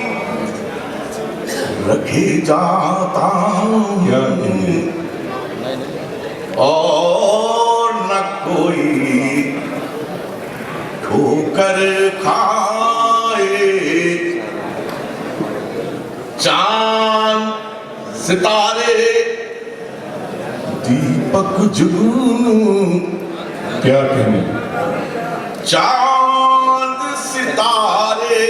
रखे जाता हूँ, और न कोई ठोकर खाए, चांद सितारे दीपक जुगनू, क्या कहने, चांद सितारे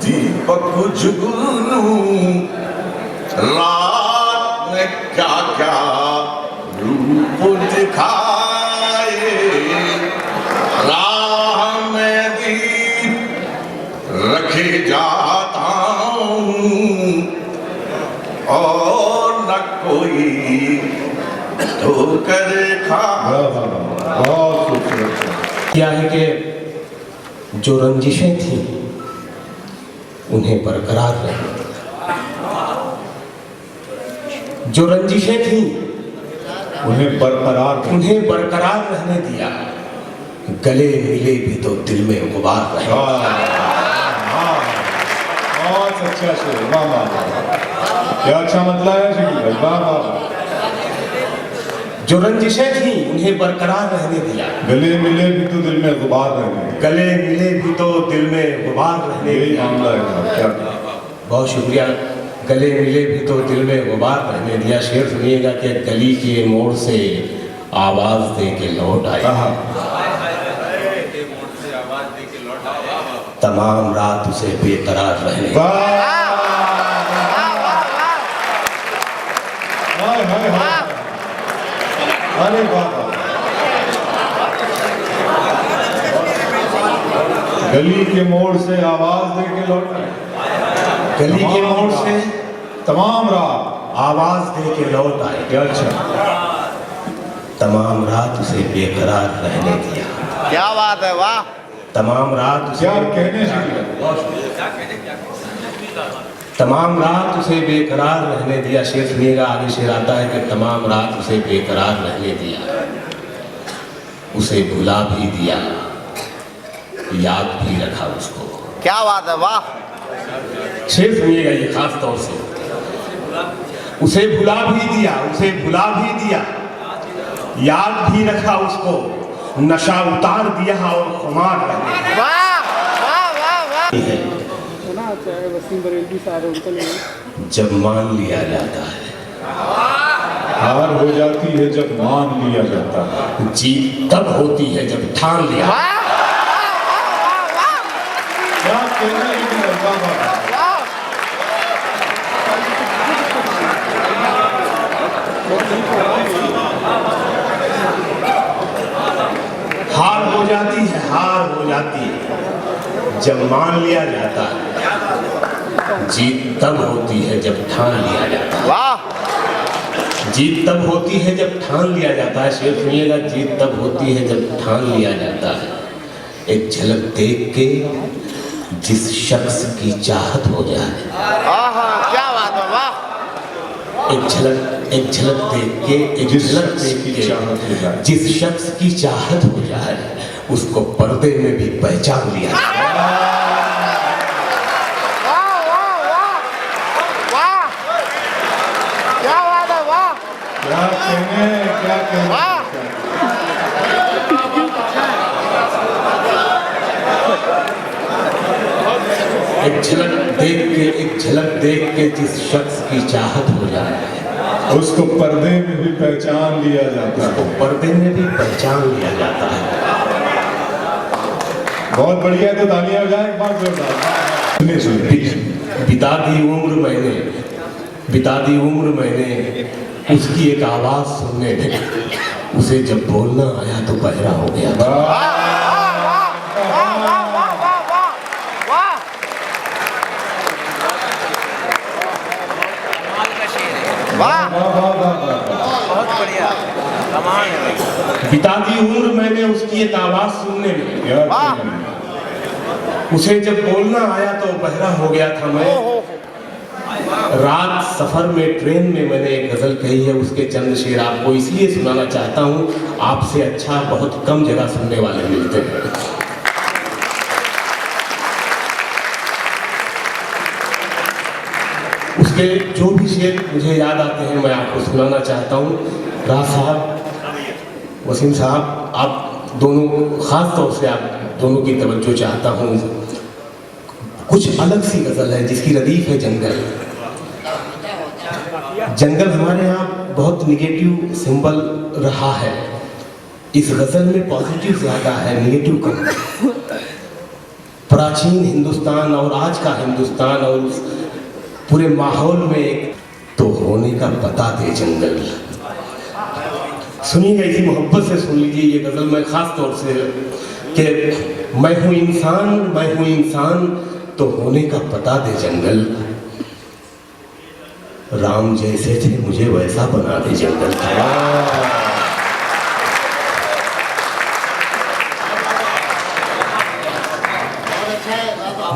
दीपक जुगनू, रात में क्या क्या रूप दिखाए, राह में दीप रखे जाता हूँ, और न कोई ठोकर खा। बहुत खूबसूरत। क्या है कि जो रंजिशें थी उन्हें बरकरार रहने दिया, जो रंजिशें थी उन्हें बरकरार रहने दिया, गले मिले भी तो दिल में गुबार रहे। बहुत अच्छा शेर, वाह वाह, क्या अच्छा मतलब है जी, वाह वाह। जो रंजिशें थी उन्हें बरकरार रहने दिया, गले मिले भी तो दिल में गुबार रहने, गले मिले भी तो दिल में गुबार रहने दिया। मामला है क्या, बहुत शुक्रिया। गले मिले भी तो दिल में गुबार रहने दिया। शेर सुनिएगा कि गली के मोड़ से आवाज दे के लौट आया, तमाम रात उसे बेकरार रहने। गली के मोड़ से आवाज दे के लौट आए। गली के मोड़ से तमाम रात आवाज दे के लौट आए। क्या अच्छा, तमाम रात उसे बेकरार रहने दिया। क्या बात है, वाह। तमाम रात उसे क्या कहने से तमाम रात उसे बेकरार रहने दिया। शेर सुनिएगा, आगे शेर आता है कि तमाम रात उसे बेकरार रहने दिया, उसे भुला भी दिया, याद भी रखा उसको। क्या बात है, वाह। शेर सुनिएगा ये खास तौर से, उसे भुला भी दिया, उसे भुला भी दिया, याद भी रखा उसको, नशा उतार दिया और खुमार रहने दिया। वाह वाह वाह वाह। जब मान लिया जाता है, हार हो जाती है जब मान लिया जाता है, जीत तब होती है जब ठान लिया। क्या कहने की बात। हार हो जाती है, हार हो जाती है जब मान लिया जाता है, जीत तब होती है जब ठान लिया जाता है। वाह। जीत तब होती है जब ठान लिया जाता है। शेर सुनिएगा, जीत तब होती है जब ठान लिया जाता है। एक झलक देख के जिस शख्स की चाहत हो जाए, क्या बात है, वाह। एक झलक देख के, एक झलक देख के जिस शख्स की चाहत हो जाए, उसको पर्दे में भी पहचान लिया जाए। वाह वाह वाह वाह। क्या बात है, वाह। क्या कहने वाह। एक झलक देख के जिस शख्स की चाहत हो जाए, उसको पर्दे में भी पहचान लिया जाता उसको है। पर्दे में भी पहचान लिया जाता है। बहुत बढ़िया, तो तालियां हो जाए एक बार जोरदार। सुनिए बिता दी उम्र मैंने उसकी एक आवाज सुनने में, उसे जब बोलना आया तो बहरा हो गया था। बहुत बढ़िया, कमाल है। बिता दी उम्र मैंने उसकी एक आवाज सुनने में, क्या वाह। कहने। उसे जब बोलना आया तो बहरा हो गया था मैं। रात सफर में ट्रेन में मैंने एक गजल कही है, उसके चंद शेर आपको इसलिए सुनाना चाहता हूँ, आपसे अच्छा बहुत कम जगह सुनने वाले मिलते हैं। उसके जो भी शेर मुझे याद आते हैं मैं आपको सुनाना चाहता हूँ। राज साहब, वसीम साहब, आप दोनों, खास तौर से आप दोनों की तवज्जो चाहता हूँ। कुछ अलग सी गजल है जिसकी रदीफ है जंगल। जंगल हमारे यहाँ बहुत निगेटिव सिंबल रहा है, इस गजल में पॉजिटिव ज्यादा है, निगेटिव कम। प्राचीन हिंदुस्तान और आज का हिंदुस्तान और पूरे माहौल में एक तो होने का पता दे जंगल। सुनिएगा, इसी मोहब्बत से सुन लीजिए ये गजल मैं खास तौर से, कि मैं हूँ इंसान तो होने का पता दे जंगल। राम जैसे थे मुझे वैसा बना दे जंगल।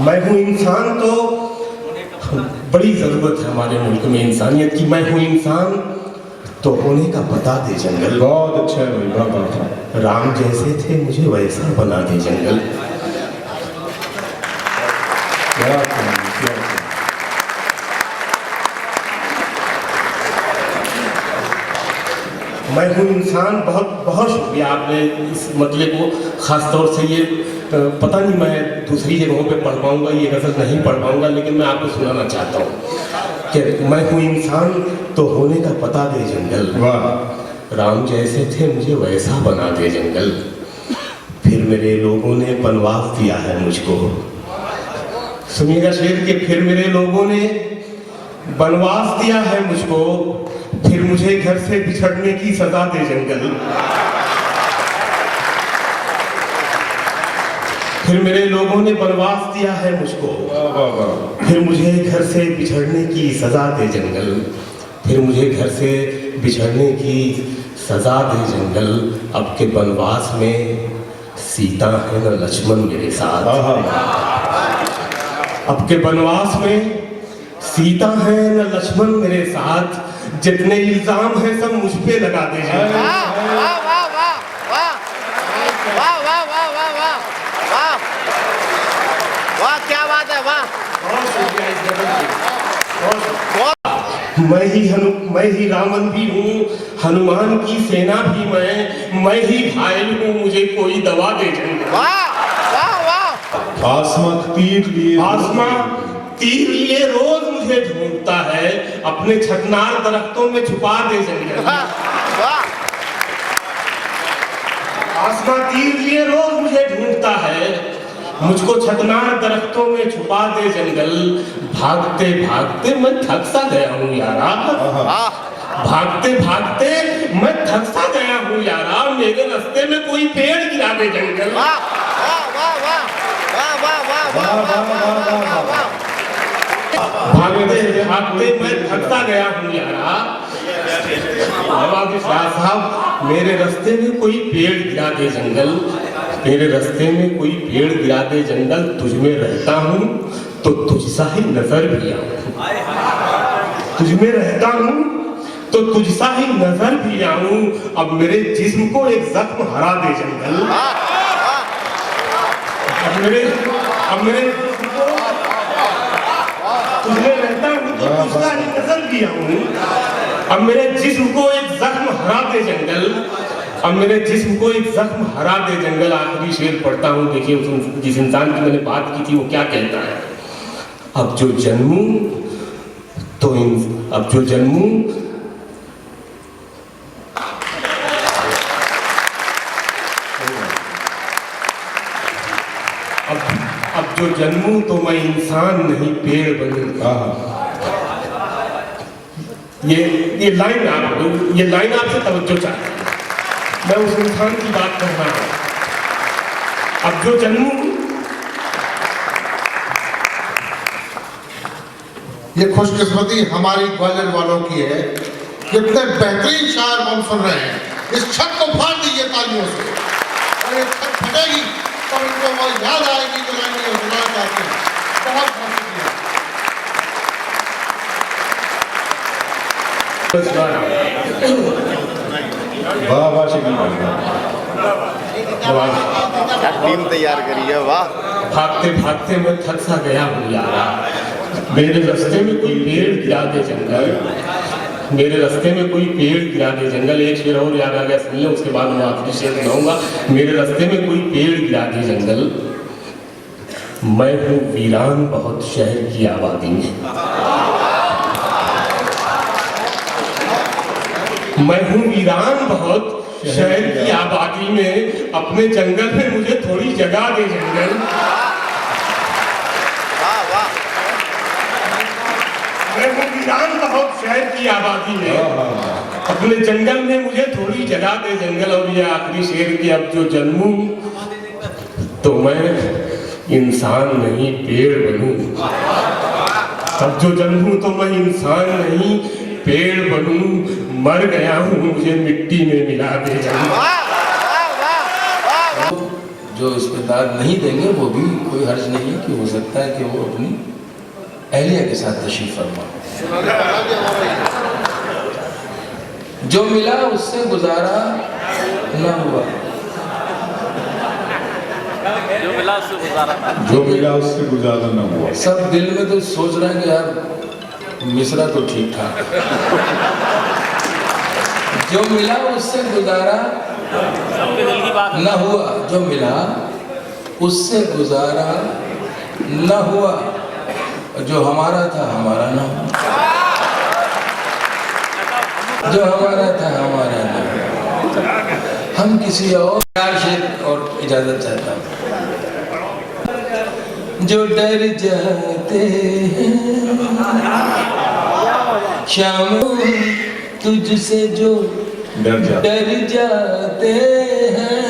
मैं हूँ इंसान तो बड़ी जरूरत है हमारे मुल्क में इंसानियत की। मैं हूँ इंसान तो होने का पता दे जंगल। बहुत अच्छा है भाई, बहुत अच्छा। राम जैसे थे मुझे वैसा बना दे जंगल। क्या कहने, क्या कहने। मैं हूँ इंसान, बहुत बहुत शुक्रिया आपने इस मतले को खास तौर से ये पता नहीं मैं दूसरी जगहों पे पढ़ पाऊंगा, ये गजल नहीं पढ़ पाऊंगा, लेकिन मैं आपको सुनाना चाहता हूँ कि मैं हूँ इंसान तो होने का पता दे जंगल। वाह। राम जैसे थे मुझे वैसा बना दे जंगल। फिर मेरे लोगों ने बनवास दिया है मुझको। सुनिएगा शेर के, फिर मेरे लोगों ने बनवास दिया है मुझको, फिर मुझे घर से बिछड़ने की सजा दे जंगल। फिर मेरे लोगों ने बनवास दिया है मुझको, फिर मुझे घर से बिछड़ने की सजा दे जंगल, फिर मुझे घर से बिछड़ने की सजा दे जंगल। अब के बनवास में सीता है न लक्ष्मण मेरे साथ, अब के बनवास में सीता है न लक्ष्मण मेरे साथ। जितने इल्जाम है सब मुझ पे लगा दे जंगल। वाह, क्या बात है, वाह। मैं ही रावण भी हूँ, हनुमान की सेना भी मैं ही घायल हूँ, मुझे कोई दवा दे जंगल। वाह वाह वाह। आसमां तीर लिए, आसमां तीर लिए रोज मुझे ढूंढता है, अपने छटनार दरख्तों में छुपा दे जंगल। वाह। आसमां तीर लिए रोज मुझे ढूंढता है, मुझको छटनार दरख्तों में छुपा दे जंगल। भागते भागते मैं थक सा गया हूँ यारा, भागते भागते मैं थक सा गया हूँ यारा, मेरे रास्ते में कोई पेड़ गिरा दे जंगल। वाह वाह वाह वाह वाह वाह वाह वाह वाह। भागते भागते मैं थकता गया हूँ यारा, नवाब शाह साहब मेरे रास्ते में कोई पेड़ गिरा दे जंगल, मेरे रास्ते में कोई पेड़ गिरा दे जंगल। तुझ में रहता हूँ तो तुझसा ही नजर भी आऊं, तुझ में रहता हूँ तो तुझसा ही नजर भी आऊं। अब मेरे जिस्म को एक जख्म हरा दे जंगल, अब मेरे तुझ में रहता हूँ तो तुझसा ही नजर भी आऊं। अब मेरे जिस्म को एक जख्म हरा दे जंगल, अब मेरे जिस्म को एक जख्म हरा दे जंगल। आखिरी शेर पढ़ता हूँ, देखिए जिस इंसान की मैंने बात की थी वो क्या कहता है। अब जो जन्मूं तो अब जो जन्मूं अब जो जन्मूं तो मैं इंसान नहीं पेड़ बनूंगा। ये लाइन आपसे तवज्जो चाहता है, मैं उस इंसान की बात कर रहा हूं। अब जो जन्मूं, ये खुशकिस्मती हमारी ग्वालियर वालों की है, कितने बेहतरीन शायर हम सुन रहे हैं। इस छत को फाड़ दीजिए तालियों से, और ये छत फटेगी तो इनको वो याद आएगी जो लाइनें सुनाना चाहते हैं। बहुत शुक्रिया। वाह वाह शकील टीम तैयार करी है, वाह। भागते भागते मैं थक सा गया हूँ यारा, मेरे रास्ते में कोई पेड़ गिरा दे जंगल, मेरे रास्ते में कोई पेड़ गिरा दे जंगल। एक शेर और याद आ गया, सुन लो, उसके बाद मैं आखिरी शेर सुनाऊंगा। मेरे रास्ते में कोई पेड़ गिरा दे जंगल, मैं हूँ वीरान बहुत शहर की आबादी में, मैं हूँ वीरान बहुत शहर की आबादी में, अपने जंगल में मुझे थोड़ी जगह दे जंगल। मैं हूँ वीरान बहुत शहर की आबादी में, अपने जंगल में मुझे थोड़ी जगह दे जंगल। और ये आखिरी शेर की, अब जो जन्मूं तो मैं इंसान नहीं पेड़ बनूं, अब जो जन्मूं तो मैं इंसान नहीं पेड़ बनूं। मर गया हूँ मुझे मिट्टी में मिला दे जंगल। जो इस पे दाद नहीं देंगे वो भी कोई हर्ज नहीं है, कि हो सकता है कि वो अपनी अहलिया के साथ तशरीफ फरमा। जो मिला उससे गुजारा न हुआ, जो मिला उससे गुजारा न हुआ। सब दिल में तो सोच रहे हैं कि यार मिसरा तो ठीक था। जो मिला उससे गुजारा न हुआ, जो मिला उससे गुजारा न हुआ, जो हमारा था हमारा न हुआ, जो हमारा था हमारा न हुआ। हम किसी और शेर और इजाजत चाहता हूँ। जो डर जाते हैं शाम तुझसे, जो डर जाते हैं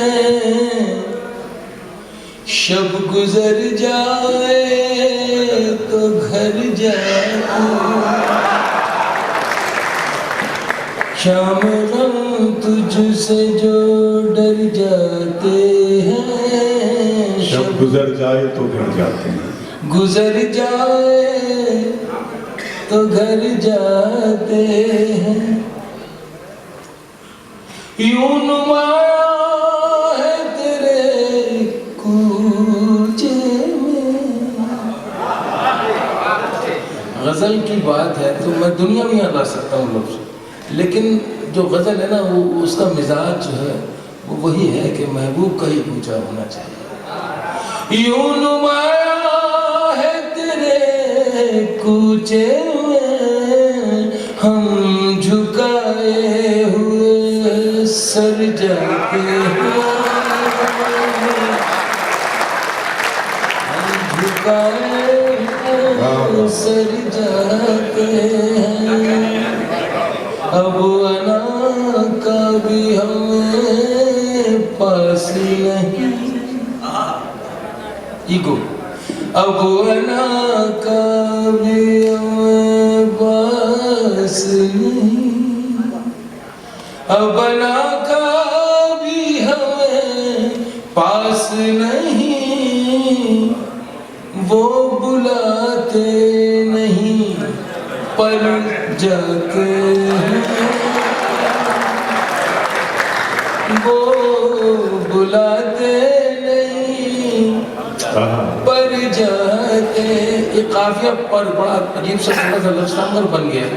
शब गुजर जाए तो घर जाए, शाम रंग तुझसे जो डर जाते हैं, शब गुजर जाए तो घर जाते हैं, गुजर जाए तो घर जाते हैं। यूं नुमाया है तेरे कूचे में। गजल की बात है तो मैं दुनिया में ला सकता हूँ लफ्ज़, लेकिन जो गजल है ना वो उसका मिजाज जो है वो वही है कि महबूब का ही पूछा होना चाहिए। यूं नुमाया है तेरे कूचे में, हम झुकाए हुए सर जाते हैं, हम झुकाए हुए सर जाते हैं। अब अना का भी हमें पास नहीं, ईगो, अब अना का भी हमें पास नहीं, अब अना का भी हमें पास नहीं, वो बुलाते नहीं पर जाते हैं, वो बुलाते नहीं पर जाते। ये काफिया पर बड़ा अजीब सा थोड़ा सा लफ्ज़ बन गया।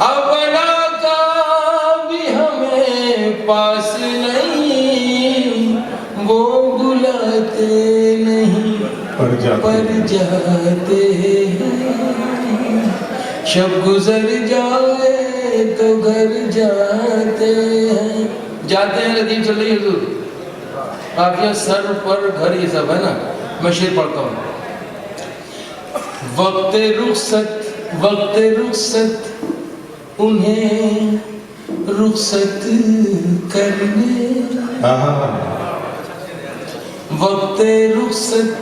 अब ना का भी हमें पास नहीं, वो बुलाते नहीं पर जाते हैं। शब गुजर जाए तो घर जाते हैं, जाते हैं लतीफ चल रही है काफिया सर पर घर ये सब है ना। मैं शेर पढ़ता हूँ। वक्त रुखसत उन्हें रुखसत करने, वक्त रुखसत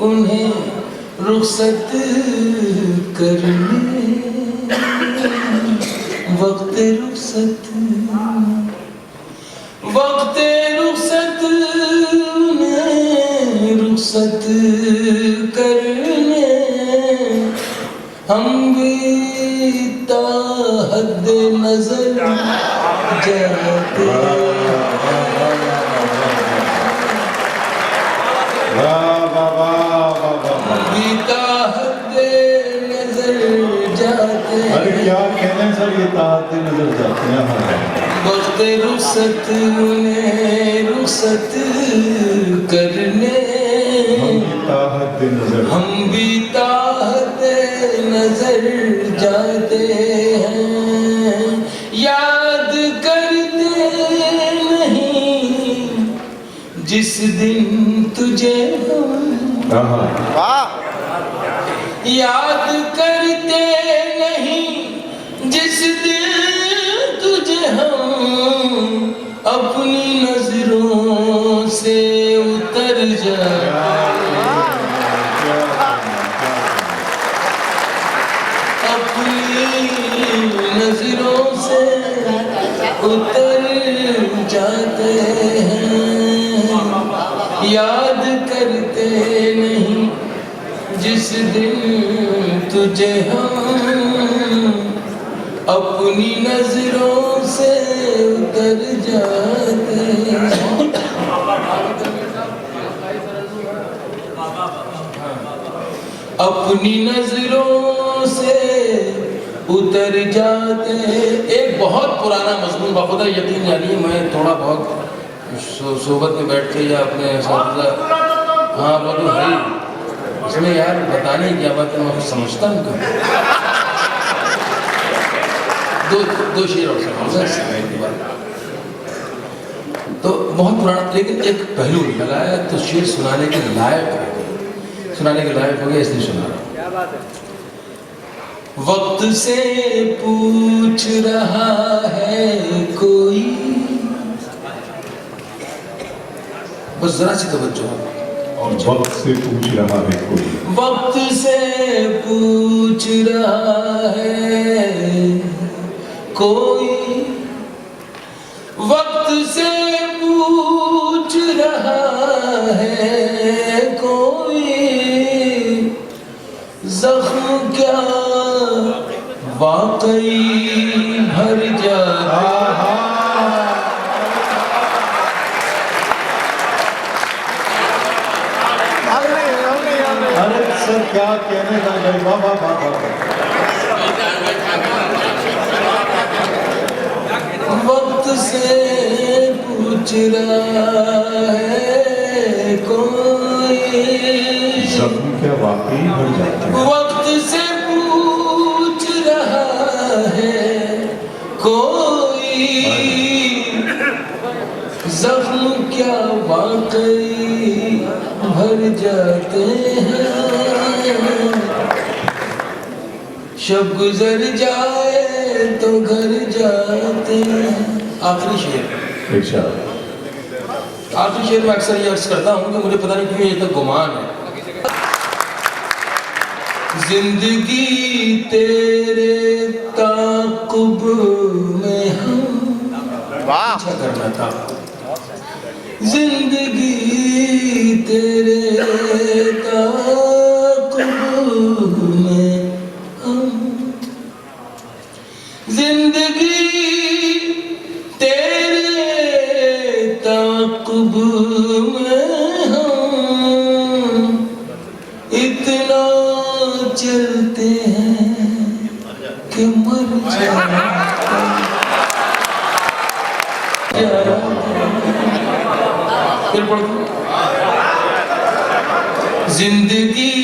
उन्हें रुखसत करने, वक्त रुखसत उन्हें रुखसत करने, हम भी ताहद नजर जाते, भी ताहद नजर जाते। अरे क्या कहने सर, ये ताहद नजर जाते हैं। वक्त रुखसत उन्हें रुखसत करने, हम भी ताहत नजर जाते हैं। याद करते नहीं जिस दिन तुझे हम, याद करते नहीं जिस दिन तुझे हम अपनी नजरों से उतर जाए, अपनी नजरों से उतर जाते हैं। याद करते नहीं जिस दिन तुझे हम अपनी नजरों से उतर जाते हैं। अपनी नजरों से उतर जाते हैं। एक बहुत पुराना मजमून बाखुदा यकीन जानिए, मैं थोड़ा बहुत सोबत में बैठ के या अपने हाँ वो तो है इसमें यार बताने की क्या बात है, मैं समझता हूँ। दो शेर और सुनाऊंगा तो बहुत पुराना, लेकिन एक पहलू लगाया तो शेर सुनाने के लायक हो गया इसलिए सुना रहा हूँ। वक्त से पूछ रहा है कोई, बस जरा सी तवज्जो और वक्त से पूछ रहा है कोई, वक्त से पूछ रहा है कोई, वक्त से पूछ रहा है कोई, जख्म क्या वाकई भर जाता। अरे सर क्या कहने लग गए, वाह वाह वाह वाह। वक्त से पूछ रहा है कोई, जख्म क्या वाकई भर जाते हैं। वक्त से पूछ रहा है कोई, जख्म क्या वाकई भर जाते हैं। शब गुजर जाए तो घर जाते हैं। आखिरी शेर, इरशाद। आखिरी शेर मैं अक्सर ये अर्ज करता हूँ कि मुझे पता नहीं क्यों ये तक गुमान है। जिंदगी तेरे ताक़ुब में हम, अच्छा करना था। जिंदगी तेरे ताक़ुब में हम, जिंदगी तेरे ताक़ुब में हम, इतना चलते हैं कि मर जाते हैं। फिर पढ़ो। जिंदगी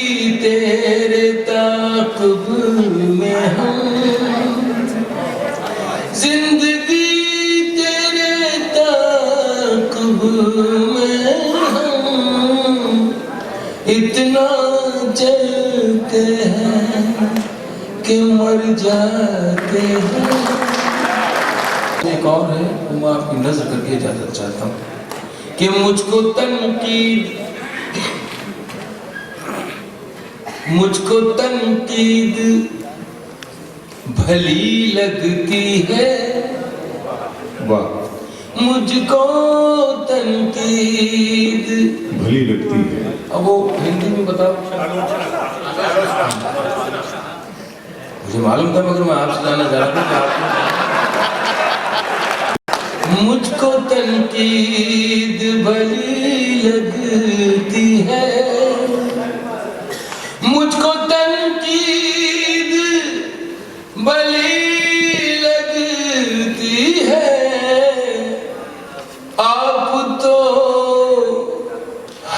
तेरे ताक़ुब में हम, जिंदगी तेरे ताक़ुब में हम, इतना चलते हैं कि मर जाते हैं। एक और है, मैं आपकी नजर करके इजाजत चाहता हूँ कि मुझको तनकीद भली लगती है, वाह, मुझको तनकीद भली लगती है। अब वो हिंदी में बताओ। मुझे मालूम था मगर मैं आपसे जानना चाह रहा था कि मुझको तनकीद भली लगती है, मुझको तनकीद भली लगती है। आप तो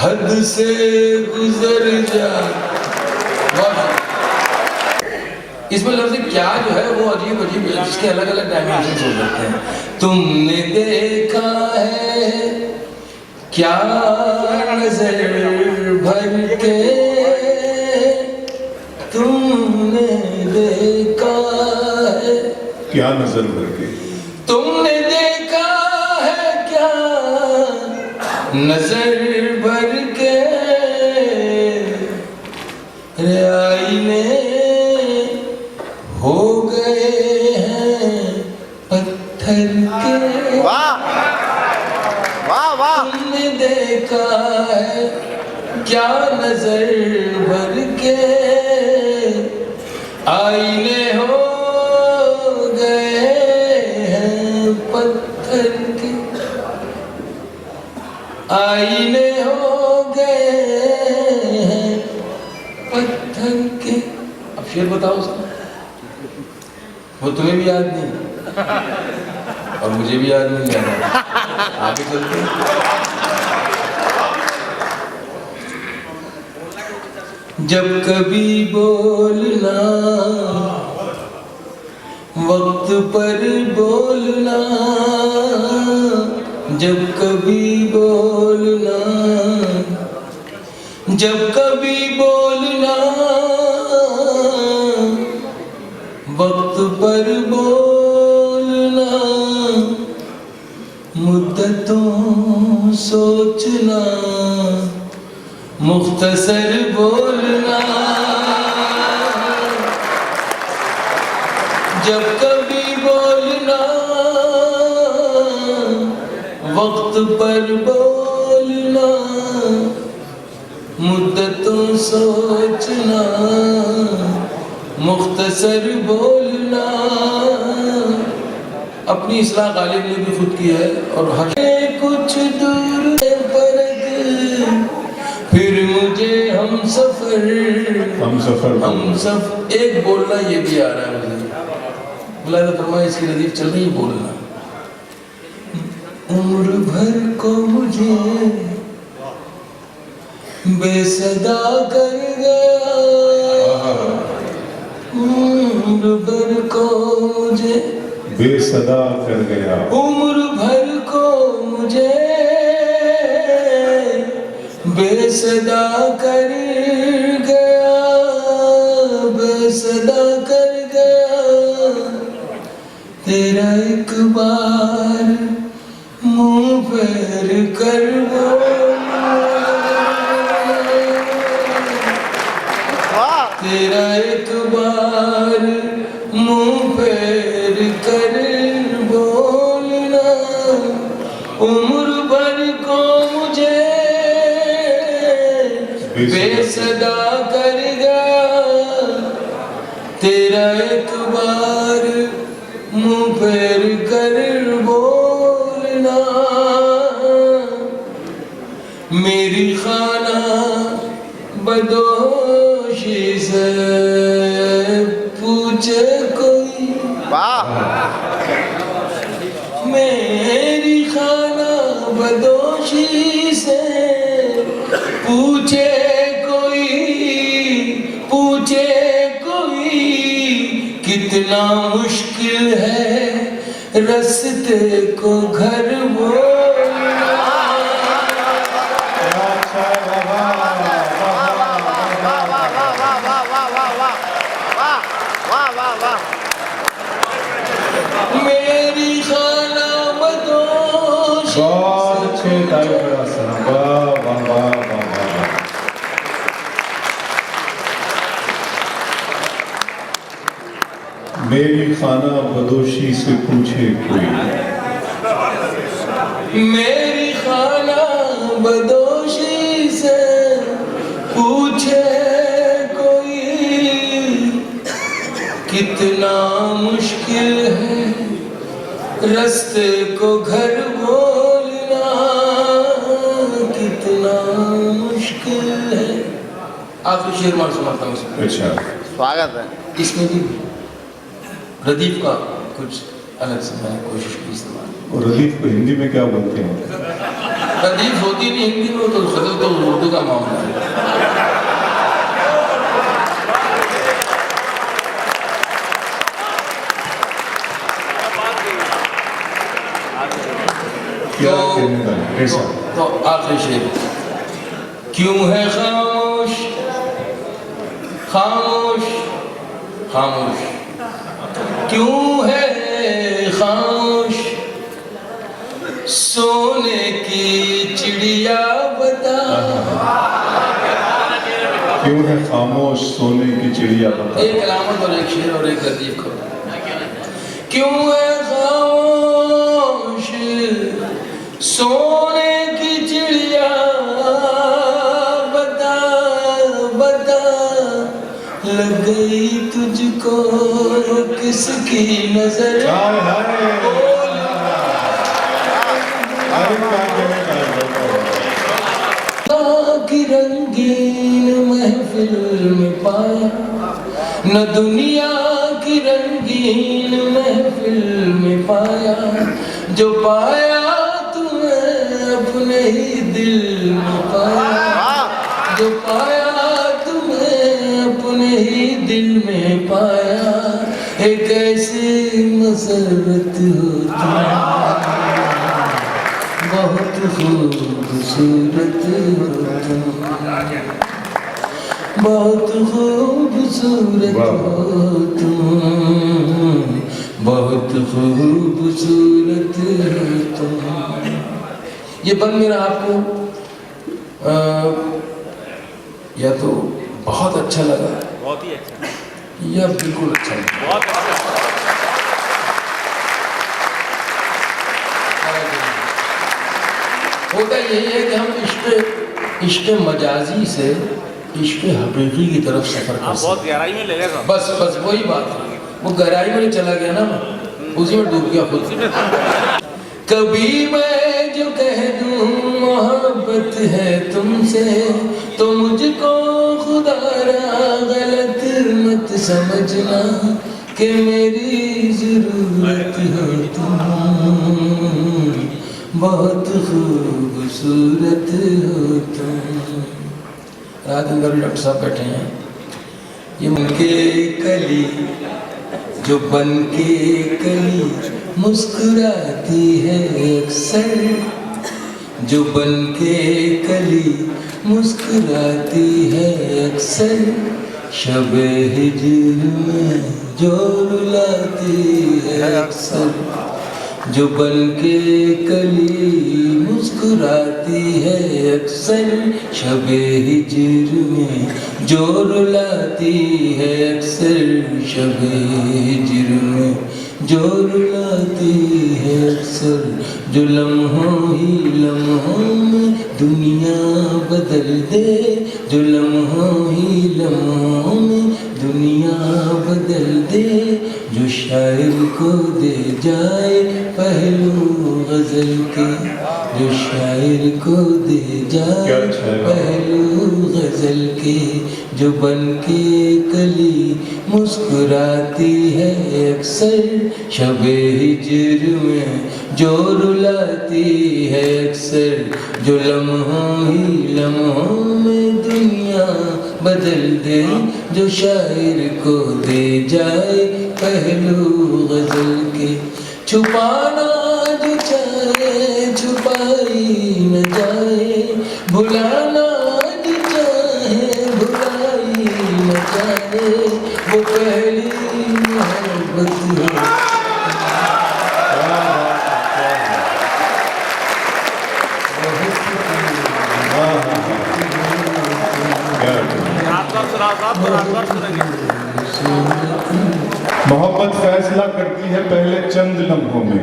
हद से गुजर जा। इसमें लफ्ज़ क्या जो है वो अजीब अजीब है, जिसके अलग अलग डायमेंशन हो सकते हैं। तुमने देखा है क्या नजर भर के, तुमने देखा है क्या नजर भर के, तुमने देखा है क्या नजर भर के, रे आईने हो गए हैं पत्थर के। वाह वाह वाह। तुमने देखा है क्या नजर भर के, आईने हो गए हैं पत्थर के, आईने हो गए हैं पत्थर के। अब शेर बताओ उसका, वो तुम्हें भी याद नहीं और मुझे भी याद नहीं है। आगे चलते हैं। जब कभी बोलना वक्त पर बोलना, जब कभी बोलना, जब कभी बोलना वक्त पर बोलना, मुद्दतों सोचना मुख्तसर बोलना, जब कभी बोलना, वक्त पर बोलना, मुद्दतों सोचना, मुख्तसर बोलना। अपनी इसलाह गालिब ने भी खुद की है। और कुछ दूर परग, फिर मुझे हम सफर एक बोलना ये भी आ रहा है मुझे। बुला फरमाया इसकी रदीफ चल रही है बोलना। उम्र भर को मुझे बेसदा कर गया, उम्र भर को मुझे बेसदा कर गया, उम्र भर को मुझे बेसदा कर गया, बेसदा कर गया। तेरा एक बार मुंह फेर कर तेरा एक बार मुंह फेर कर बोलना। उम्र भर को मुझे बेसदा कर गया, तेरा एक बार मुंह फेर कर बोलना। मेरी खाना बदोशी से पूछे कोई, मेरी खाना बदोशी से पूछे कोई, पूछे कोई, कितना मुश्किल है रस्ते को घर मेरी खाना बदोश। बहुत अच्छे मेरी खाना बदोशी से पूछे कोई, मेरी खाना बदोशी से पूछे कोई, कितना मुश्किल है रास्ते को घर बोलना, कितना मुश्किल है। आखिरी शेर मार सुनाता हूँ। अच्छा, स्वागत है। इसमें भी रदीफ का कुछ अलग से मैंने कोशिश की इस्तेमाल। और रदीफ को हिंदी में क्या बोलते हैं? रदीफ होती नहीं हिंदी में, तो गजल तो उर्दू का मामला है। तो आखिरी शेर, क्यों है खामोश खामोश खामोश, क्यों है खामोश सोने की चिड़िया बता, क्यों है खामोश सोने की चिड़िया बता। एक अलामत और एक शेर और एक लतीफ को। क्यों है खामोश सोने की चिड़िया बता, बता लग गई तुझको किसकी नजर, की रंगीन महफिल में पाया, न दुनिया की रंगीन महफिल में पाया, जो पाया तुम्हें अपने ही दिल में पाया, जो पाया तुम्हें अपने ही दिल में पाया। एक ऐसी मसरत हो बहुत खूबसूरत हो तुम, बहुत खूबसूरत हो तुम, बहुत खूबसूरत हो तुम। ये बंद मेरा आपको या तो बहुत अच्छा लगा, बहुत ही अच्छा, या बिल्कुल अच्छा लगा, बहुत अच्छा। होता यही है कि हम इश्क मजाजी से इश्क हकीकी की तरफ सफर कर सकते, बहुत गहराई में ले गए, बस वही बात है, वो गहराई में चला गया ना, उसी में डूब गया खुद। कभी मैं जो कह दूं मोहब्बत है तुमसे, तो मुझको खुदारा गलत मत समझना कि मेरी जरूरत हो तुम, बहुत खूबसूरत हो तुम। रात अंदर डॉक्टर साहब बैठे हैं, ये मन के कली जो बन के कली मुस्कुराती है अक्सर, जो बन के कली मुस्कुराती है अक्सर, शब-ए हिज्र में जो रुलाती है अक्सर, जो बन के कली मुस्कुराती है अक्सर, शब-ए हिज्र में जो रुलाती है अक्सर, शब-ए हिज्र में जो रुलाती है अक्सर, जो लम्हों ही लम्हों में दुनिया बदल दे, जो लम्हों ही लम्हों में दुनिया बदल दे, जो शायर को दे जाए पहलू गजल के, जो शायर को दे जाए पहलू गजल के, जो बन के कली मुस्कुराती है अक्सर, शब-ए हिज्र में जो रुलाती है अक्सर, जो लम्हों ही लम्हों में दुनिया बदल दे, जो शायर को दे जाए पहलू गजल के, छुपाना जो चाहे छुपाई न जाए, भुलाना जो चाहे भुलाई न जाए, वो पहली मोहब्बत है। मोहब्बत फैसला करती है पहले चंद लम्हों में,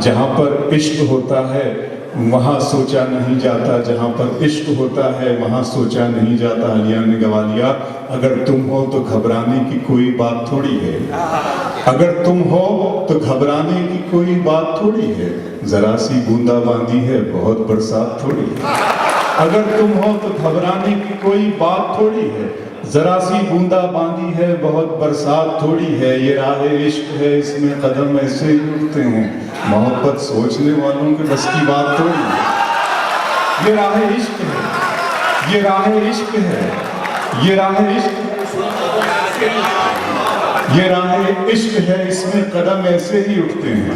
जहाँ पर इश्क होता है वहाँ सोचा नहीं जाता, जहाँ पर इश्क होता है वहाँ सोचा नहीं जाता। आलिया ने गवा लिया, अगर तुम हो तो घबराने की कोई बात थोड़ी है, अगर तुम हो तो घबराने की कोई बात थोड़ी है, जरा सी बूंदाबांदी है बहुत बरसात थोड़ी है, अगर तुम हो तो घबराने की कोई बात थोड़ी है, जरा सी बूंदा बांदी है बहुत बरसात थोड़ी है, ये राह इश्क है इसमें कदम ऐसे ही उठते हैं, मोहब्बत सोचने वालों के बस की बात थोड़ी है, ये राह इश्क है, ये राह इश्क है, ये राह इश्क, ये राह इश्क है इसमें कदम ऐसे ही उठते हैं,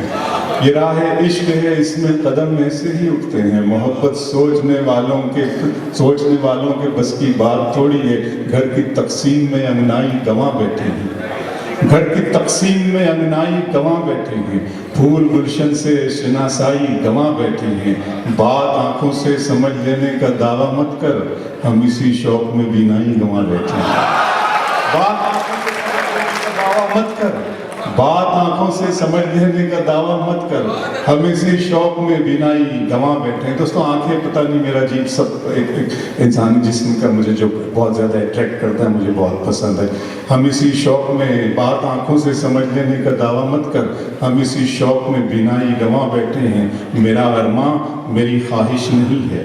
ये राह इश्क है इसमें कदम ऐसे ही उठते हैं, मोहब्बत सोचने वालों के बस की बात थोड़ी है, घर की तकसीम में अंगनाई गंवा बैठे हैं, घर की तकसीम में अंगनाई गंवा बैठे हैं, फूल गुलशन से शनासाई गंवा बैठे हैं, बात आंखों से समझ लेने का दावा मत कर, हम इसी शौक में बीनाई गंवा बैठे हैं, बात मत कर, बात आंखों से समझ लेने का दावा मत कर, हम इसी शौक में बिनाई गंवा बैठे हैं। दोस्तों आंखें पता नहीं मेरा जीव सब एक इंसानी जिस्म का मुझे जो बहुत ज़्यादा अट्रैक्ट करता है, मुझे बहुत पसंद है। हम इसी शौक में, बात आंखों से समझ लेने का दावा मत कर, हम इसी शौक में बिनाई गंवा बैठे हैं, मेरा अरमा मेरी ख्वाहिश नहीं है,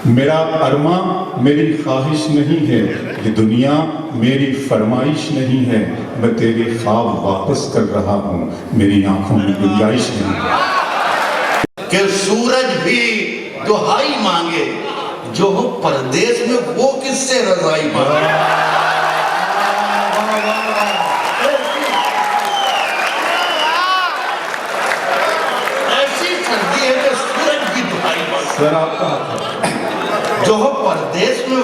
मेरा अरमा मेरी ख्वाहिश नहीं है, ये दुनिया मेरी फरमाइश नहीं है, मैं तेरे ख्वाब वापस कर रहा हूँ, मेरी आंखों में गुंजाइश नहीं है। कि सूरज भी दुहाई मांगे, जो हो परदेश में वो किससे रजाई मांगे। ऐसी सर्दी है कि सूरज भी दुहाई मांगे, सर आपका जो हो परदेश में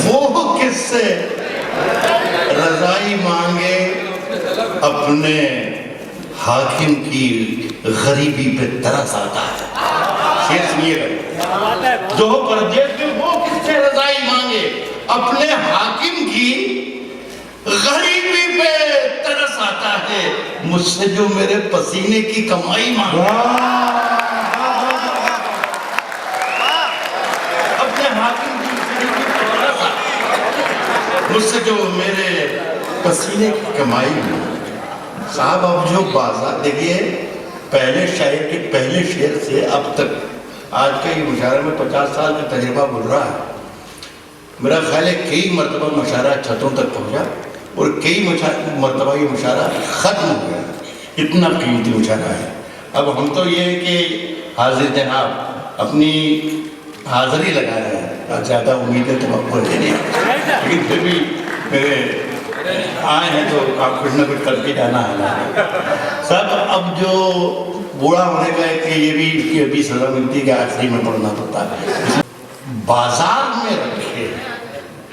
वो किससे रजाई मांगे, अपने हाकिम की गरीबी पे तरस आता है। शेर सुनिएगा, जो हो परदेश में वो किससे रजाई मांगे, अपने हाकिम की गरीबी पे तरस आता है, मुझसे जो मेरे पसीने की कमाई मांगे, अपने हाकिम की गरीबी पे तरस आता है, मुझसे जो मेरे पसीने की कमाई मांगे। साहब अब जो बाजार देखिए, पहले शायर के पहले शेर से अब तक आज का ये मुशायरा में 50 साल का तजुर्बा बोल रहा है। मेरा ख्याल है कई मरतबा मुशायरा छतों तक पहुंचा और कई मरतबा ये मुशायरा खत्म हो गया। इतना कीमती मुशायरा है। अब हम तो ये है कि हाजिर जनाब अपनी हाजिरी लगा रहे हैं, ज़्यादा उम्मीदें तो आपको है नहीं, लेकिन फिर भी मेरे आए हैं तो आप कुछ ना कुछ करके जाना है सब। अब जो बूढ़ा होने का है कि ये भी इसकी अभी सजा मिलती है कि आखिरी में पढ़ना पड़ता है। बाजार में रखे,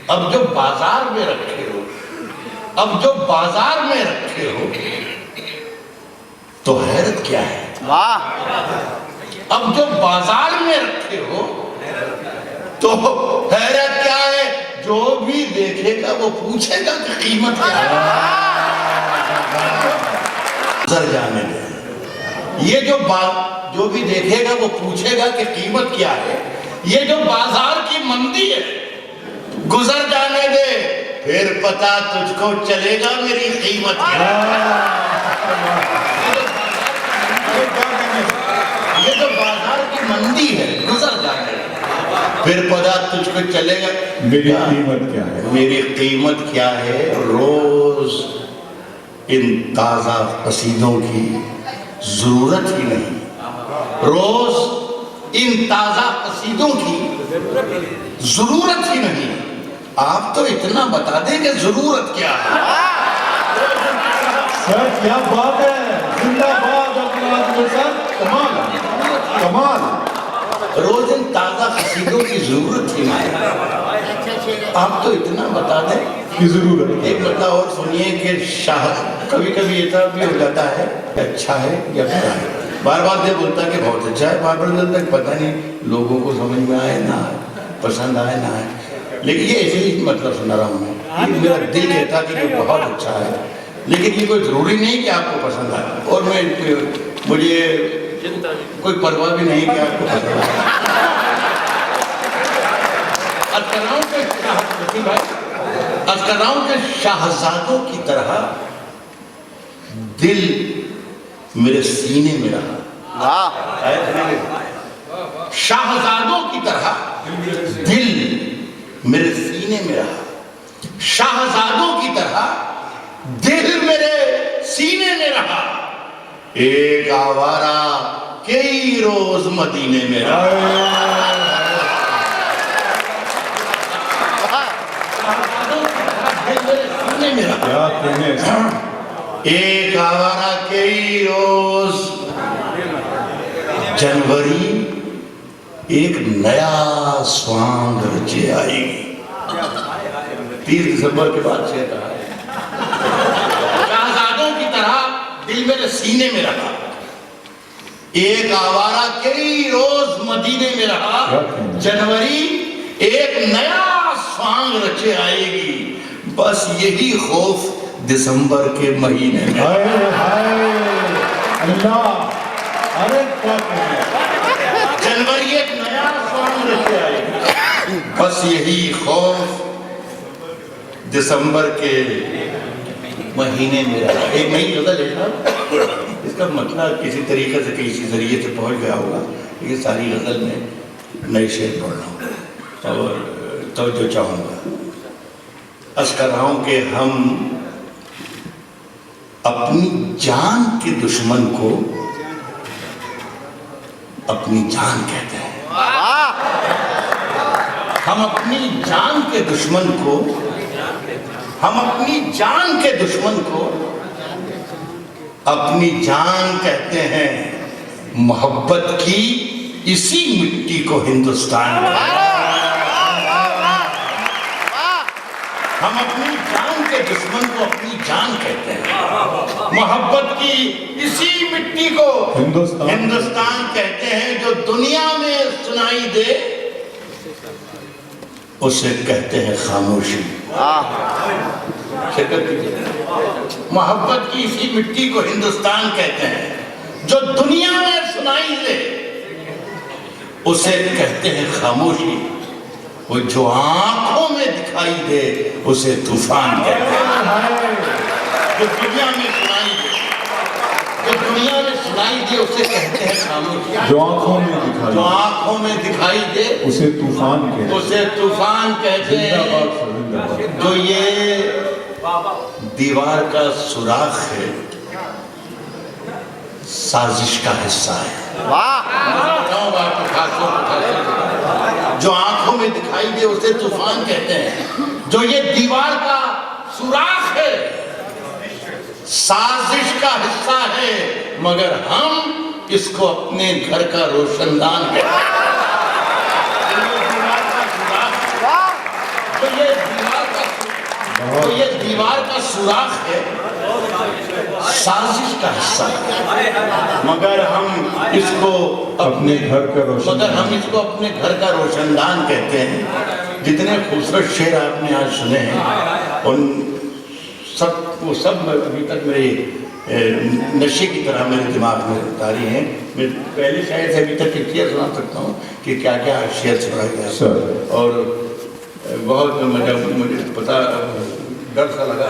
अब जो बाजार में रखे हो, अब जो बाजार में रखे हो तो हैरत क्या है? वाह! अब जो बाजार में रखे हो तो हैरत क्या है? जो भी देखेगा वो पूछेगा कि कीमत क्या है। गुजर जाने दे, ये जो भी देखेगा वो पूछेगा कि कीमत क्या है। ये जो बाजार की मंदी है, गुजर जाने दे, फिर पता तुझको चलेगा मेरी कीमत क्या है। ये जो बाजार की मंदी है, गुजर जाने दे, फिर पता तुझको चलेगा मेरी कीमत क्या है। मेरी कीमत क्या है। रोज इन ताजा कसीदों की जरूरत ही नहीं, रोज इन ताजा कसीदों की जरूरत ही नहीं। आप तो इतना बता दें कि जरूरत क्या है। सर क्या बात है, जिंदाबाद सर, कमाल कमाल। रोज इन ताजा कसीदों की जरूरत ही नहीं, आप तो इतना बता दें की जरूरत। एक मतलब और सुनिए कि शाह कभी कभी इतना भी हो जाता है अच्छा है या बुरा है। बार बार ये बोलता है कि बहुत अच्छा है, बार बार बोलता है पता नहीं लोगों को समझ में आए ना आए, पसंद आए ना आए। लेकिन ये ऐसे ही मतलब सुना रहा हूँ मैं, मेरा दिल कहता कि ये बहुत अच्छा है, लेकिन ये कोई जरूरी नहीं कि आपको पसंद आए। और मैं मुझे कोई परवाह भी नहीं कि आपको पसंद आए। अस्कराओं के शाहजादों की तरह दिल मेरे सीने में रहा। शाहजादों की तरह दिल मेरे सीने में रहा। शाहजादों की तरह दिल मेरे सीने में रहा। एक आवारा कई रोज मदीने में रहा। एक आवारा कई रोज जनवरी एक नया स्वांग रचे आएगी। 30 दिसंबर के बाद से शाहजादों की तरह दिल मेरे सीने में रहा। एक आवारा कई रोज मदीने में रहा। जनवरी एक नया स्वांग रचे आएगी। बस यही खौफ दिसंबर के महीने में। अल्लाह, अरे जनवरी एक नया स्वांग रचे आएगी। बस यही खौफ दिसंबर के महीने में रहा। एक नई गजल है, इसका मतलब किसी तरीके से किसी जरिए से पहुंच गया होगा। ये सारी गजल में नए शेर पढ़ रहा हूँ और तो जो चाहूँगा। अर्ज कर रहा हूँ कि हम अपनी जान के दुश्मन को अपनी जान कहते हैं। हम अपनी जान के दुश्मन को अपनी अपनी जान कहते हैं। मोहब्बत की इसी मिट्टी को हिंदुस्तान हम अपनी जान के दुश्मन को अपनी जान कहते हैं। मोहब्बत की इसी मिट्टी को हिंदुस्तान कहते हैं। जो दुनिया में सुनाई दे उसे कहते हैं खामोशी। शिरकत कीजिए। मोहब्बत की इसी मिट्टी को हिंदुस्तान कहते हैं, जो दुनिया में सुनाई दे उसे कहते हैं खामोशी। वो जो आंखों में दिखाई दे उसे तूफान कहते हैं। जो दुनिया में सुनाई दे, जो दुनिया में सुनाई दे उसे कहते हैं खामोशी। जो आंखों में दिखाई, जो आंखों में दिखाई दे उसे तूफान कहते हैं। उसे तूफान कहते हैं। जो ये दीवार का सुराख है, साजिश का हिस्सा है। जो आंखों में दिखाई दे उसे तूफान कहते हैं। जो ये दीवार का सुराख है, साजिश का हिस्सा है, मगर हम इसको अपने घर का रोशनदान कहते हैं। तो ये दीवार का सुराख है, साजिश का हिस्सा है, मगर हम इसको अपने घर का रोशनदान कहते हैं। जितने खूबसूरत शेर आपने आज सुने हैं उन वो सब अभी तक मेरे नशे की तरह मेरे दिमाग में तारी हैं। मैं पहले शायद से अभी तक एक शेर सुना सकता हूँ कि क्या क्या शेर सुनाया गया। और बहुत मुझे पता डर सा लगा।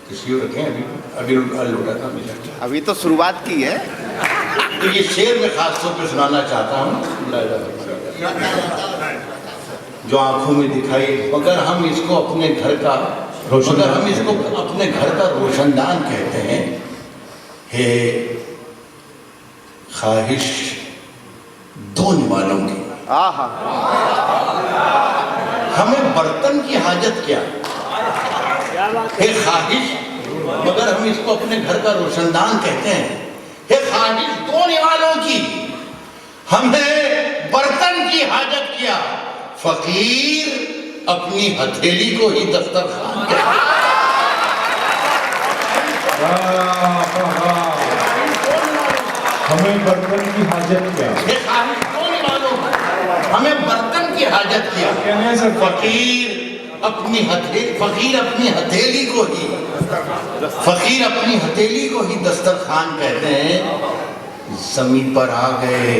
किसी को रखें अभी लौटा था मुझे। अभी तो शुरुआत की है। तो ये शेर मैं खास तौर पे सुनाना चाहता हूँ। जो आंखों में दिखाई, मगर हम इसको अपने घर का रोशनदान कहते हैं। हे ख्वाहिश दो निवालों की, हमें बर्तन की हाजत क्या। हे ख्वाहिश, मगर हम इसको अपने घर का रोशनदान कहते हैं। हे ख्वाहिश दो निवालों की, हमें बर्तन की हाजत क्या। फकीर अपनी हथेली को ही दस्तरखान कहता है। हमें बर्तन की हाजत क्या। हे ख्वाहिश दो निवालों की, हमें बर्तन की हाजत क्या। फकीर अपनी हथेली को ही दस्तरखान कहते हैं। ज़मीन पर आ गए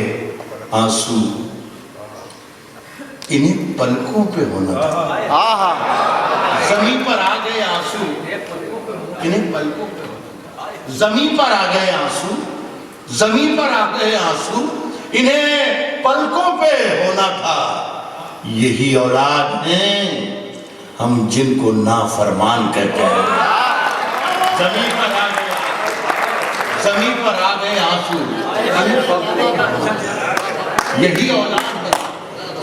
आंसू, इन्हें पलकों पे होना था। ज़मीन पर आ गए आंसू, इन्हें पलकों पे होना था। ज़मीन पर आ गए आंसू, इन्हें पलकों पे होना था। यही औलाद हैं हम जिनको नाफरमान कहते हैं। ज़मीन पर आ गए आंसू, यही औलाद है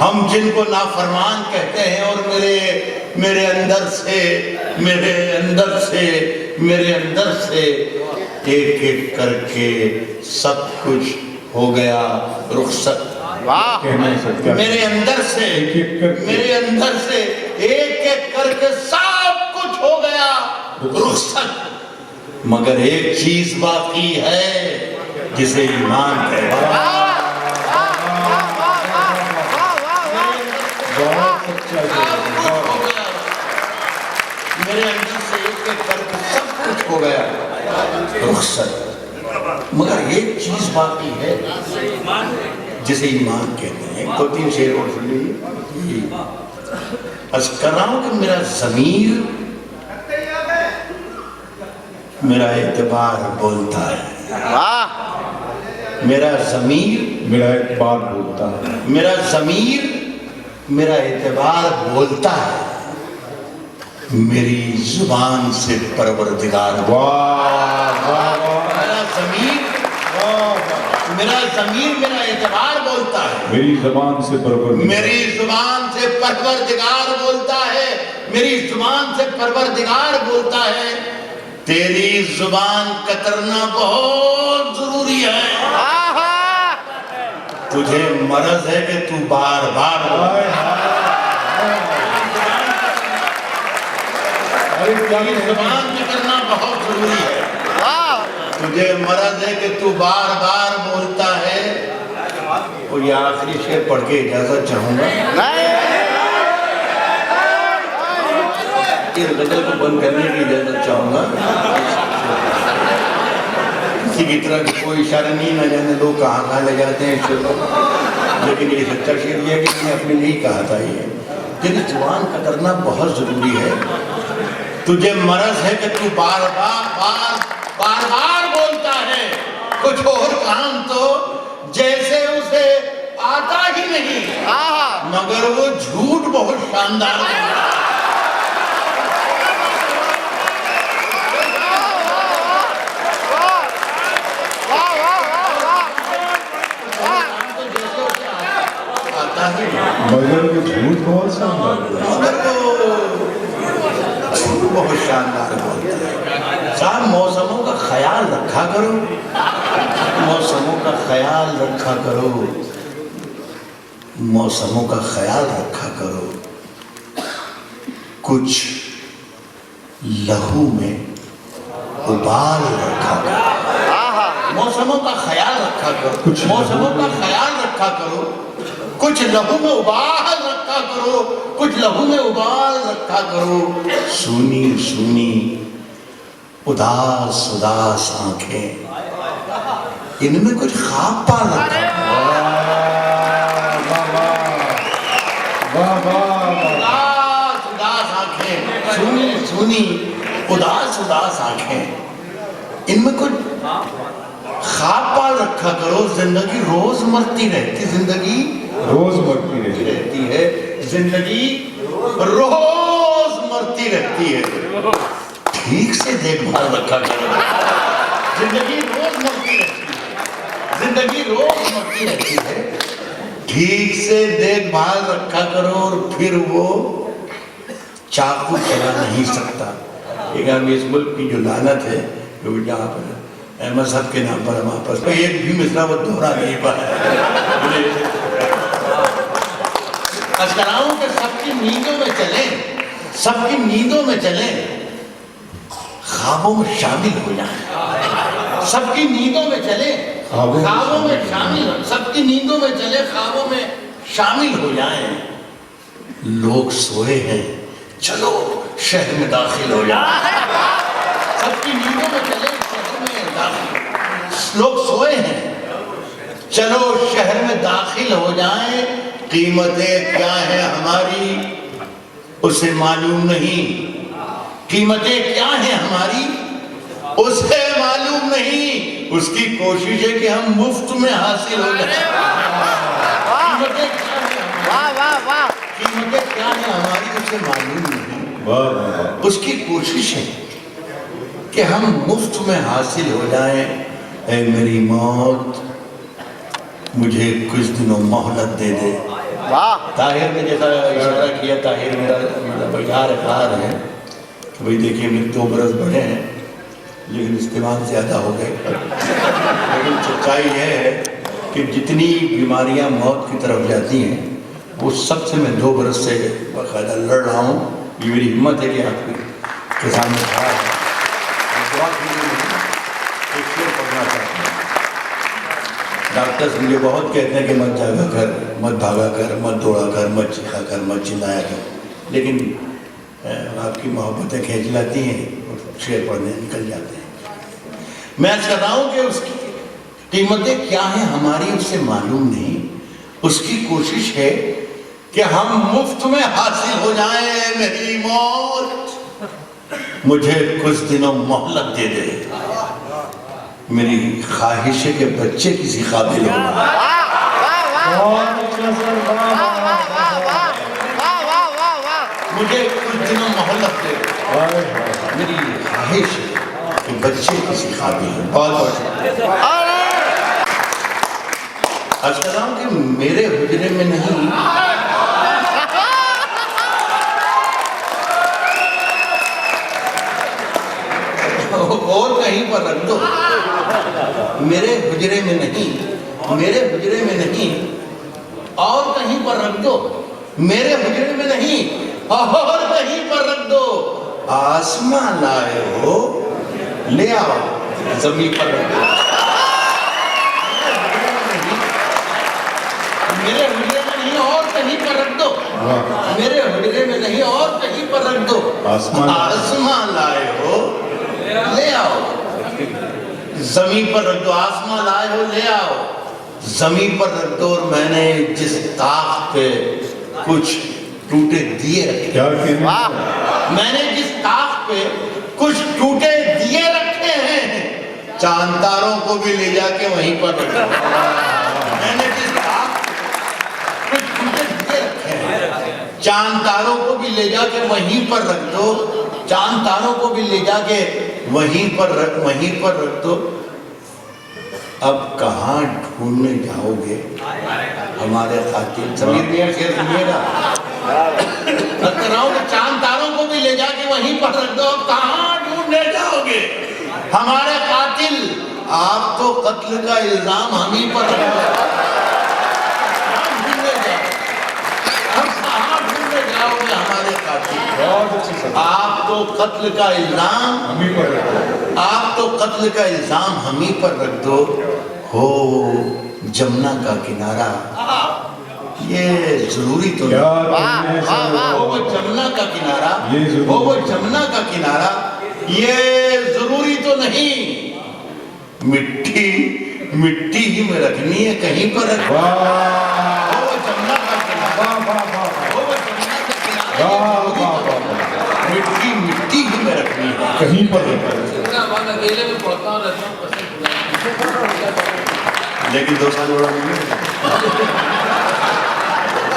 हम जिनको नाफरमान कहते हैं। और मेरे अंदर से एक एक करके सब कुछ हो गया रुखसत। मेरे अंदर से एक एक करके सब कुछ हो गया रुखसत, मगर एक चीज बाकी है जिसे ईमान कहते हैं। मेरे अंदर से एक एक करके सब कुछ हो गया रुखसत, मगर एक चीज बाकी है जिसे ईमान कहते हैं। दो तीन शेर और सुन लीजिए। अर्ज़ कर रहा हूं कि मेरा ज़मीर, मेरा एतबार बोलता है। मेरा ज़मीर मेरा एतबार बोलता है। मेरा ज़मीर मेरा एतबार बोलता है। मेरी जुबान से परवरदिगार, मेरा ज़मीर मेरा एतबार बोलता है। मेरी जुबान से परवरदिगार बोलता है। तेरी जुबान कतरना बहुत जरूरी है। तुझे मर्ज है कि तू बार बार जुबान कतरना बहुत जरूरी है। तुझे मर्ज है कि तू बार बार बोलता है। और ये आखिरी शेर पढ़ के इजाजत चाहूंगा। इस गजल को बंद करने की इजाजत चाहूंगा। किसी की तरह कोई इशारा नहीं, ना जाने लोग कहाँ ले जाते हैं शेर को, लेकिन ये सच्चा शेर ये है कि मैंने अपने लिए कहा था। ये तेरी जुबान का करना बहुत जरूरी है। तुझे मरज है कि तू बार बार बोलता है कुछ और काम तो जैसे उसे आता ही नहीं, मगर वो झूठ बहुत शानदार है। मगर वो झूठ बहुत शानदार, झूठ बहुत शानदार बोलता है। साहब मौसमों का ख्याल रखा करो, मौसमों का ख्याल रखा करो, मौसमों का ख्याल रखा करो। कुछ लहू में उबाल रखा करो, मौसमों का ख्याल रखा करो, कुछ मौसमों का ख्याल रखा करो। कुछ लहू में उबाल रखा करो, कुछ लहू में उबाल रखा करो। सुनी सुनी उदास उदास आंखें, इनमें कुछ ख्वाब पाल रखा करो। उदास उदास आंखें, सुनी सुनी उदास उदास आंखें, इनमें कुछ ख्वाब पाल रखा करो। जिंदगी रोज मरती रहती, जिंदगी रोज मरती रहती है, जिंदगी रोज मरती रहती है। ठीक से देखभाल रखा करो। जिंदगी रोज मरती रहती है, जिंदगी रोज मरती रहती है। ठीक से देखभाल रखा करो और फिर वो चाकू चला नहीं सकता। एक हम इस मुल्क की जो लानत है, जो जहाँ पर अहमद साहब के नाम पर हम आपस में एक भी मिसरा वो दोहरा नहीं पाया। अशराओं के सबकी नींदों में चले, सबकी नींदों में चले, ख्वाबों में शामिल हो जाए। सबकी नींदों में चले, ख्वाबों में शामिल, सबकी नींदों में चले, ख्वाबों में शामिल हो जाए। लोग सोए हैं, चलो शहर में दाखिल हो जाए। सबकी नींदों में चले, शहर में दाखिल, लोग सोए हैं, चलो शहर में दाखिल हो जाए। कीमतें क्या है हमारी उसे मालूम नहीं, कीमतें क्या है हमारी उसे मालूम नहीं। उसकी कोशिश है कि हम मुफ्त में हासिल हो जाए। कीमतें क्या है हमारी उसे मालूम नहीं। उसकी कोशिश है कि हम मुफ्त में हासिल हो जाए। ऐ मेरी मौत मुझे कुछ दिनों मोहलत दे दे। ताहिर ने जैसा इशारा किया, ताहिर मेरा बयार कार है कि भाई देखिए मेरे 2 बरस बढ़े हैं लेकिन इस्तेमाल ज़्यादा हो गए। लेकिन सच्चाई यह है कि जितनी बीमारियां मौत की तरफ जाती हैं वो सबसे मैं 2 बरस से बाकायदा लड़ रहा हूँ। ये मेरी हिम्मत है कि आपके सामने खड़ा है। दुआ कीजिए, एक शेर पढ़ना चाहता हूँ। डॉक्टर्स मुझे बहुत कहते हैं कि मत जागा कर, मत भागा कर, मत दौड़ा कर, मत चिल्ला कर, मत चिल्लाया कर, लेकिन आपकी मोहब्बतें खींच लाती हैं और शेर पढ़ने निकल जाते हैं। मैं आज कर रहा हूँ कि उसकी कीमतें क्या हैं हमारी उसे मालूम नहीं। उसकी कोशिश है कि हम मुफ्त में हासिल हो जाएं। मेरी मौत मुझे कुछ दिनों मोहलत दे दे। मेरी ख्वाहिश है कि बच्चे किसी काबिल हो। मुझे कुछ दिनों मोहलत दे। मेरी ख्वाहिश है कि बच्चे किसी काबिल हो। बहुत आज कह रहा हूँ कि मेरे हुजरे में नहीं, और कहीं पर रख दो। मेरे हुजरे में नहीं, मेरे हुजरे में नहीं, और कहीं पर रख दो। मेरे हुजरे में नहीं, और कहीं पर रख दो। आसमां लाए हो, ले आओ, जमीन पर रख दो। मेरे हुजरे में नहीं और कहीं पर रख दो। आसमां लाए हो ले आओ, जमीन पर रख दो। आसमां लाए हो ले आओ, जमीन पर रख दो। और मैंने जिस ताख पे कुछ टूटे दिए रखे, क्या कहने? मैंने जिस ताख पे कुछ टूटे दिए रखे हैं, चांद तारों को भी ले जाके वहीं पर रख दो। मैंने जिस ताख पे कुछ टूटे दिए रखे हैं, चांद तारों को भी ले जाके वहीं पर रख दो। चांद तारों को भी ले जाके वहीं पर रख दो। अब कहाँ ढूंढने जाओगे हमारे खातिर? समीर मियां शेर सुनिएगा, चांद तारों को भी ले जाके वहीं पर रख दो। अब कहाँ ढूंढने जाओगे हमारे कातिल? आप तो कत्ल का इल्जाम हम ही पर रख दो। ढूंढने जाओगे हमारे कातिल? आप तो कत्ल का इल्जाम हम ही पर रख दो। आप तो कत्ल का इल्जाम हम ही पर रख दो। हो जमुना का किनारा, ये जरूरी तो नहीं। हो वो जमुना का किनारा, हो वो जमुना का किनारा, ये जरूरी तो नहीं। मिट्टी मिट्टी ही में रखनी है, कहीं पर रख। हो वो जमुना का किनारा, हो वो जमुना का किनारा, मिट्टी मिट्टी ही में रखनी है, कहीं पर रख। अकेले में पढ़ता हूँ, रहता हूँ, लेकिन 2 साल बड़ा नहीं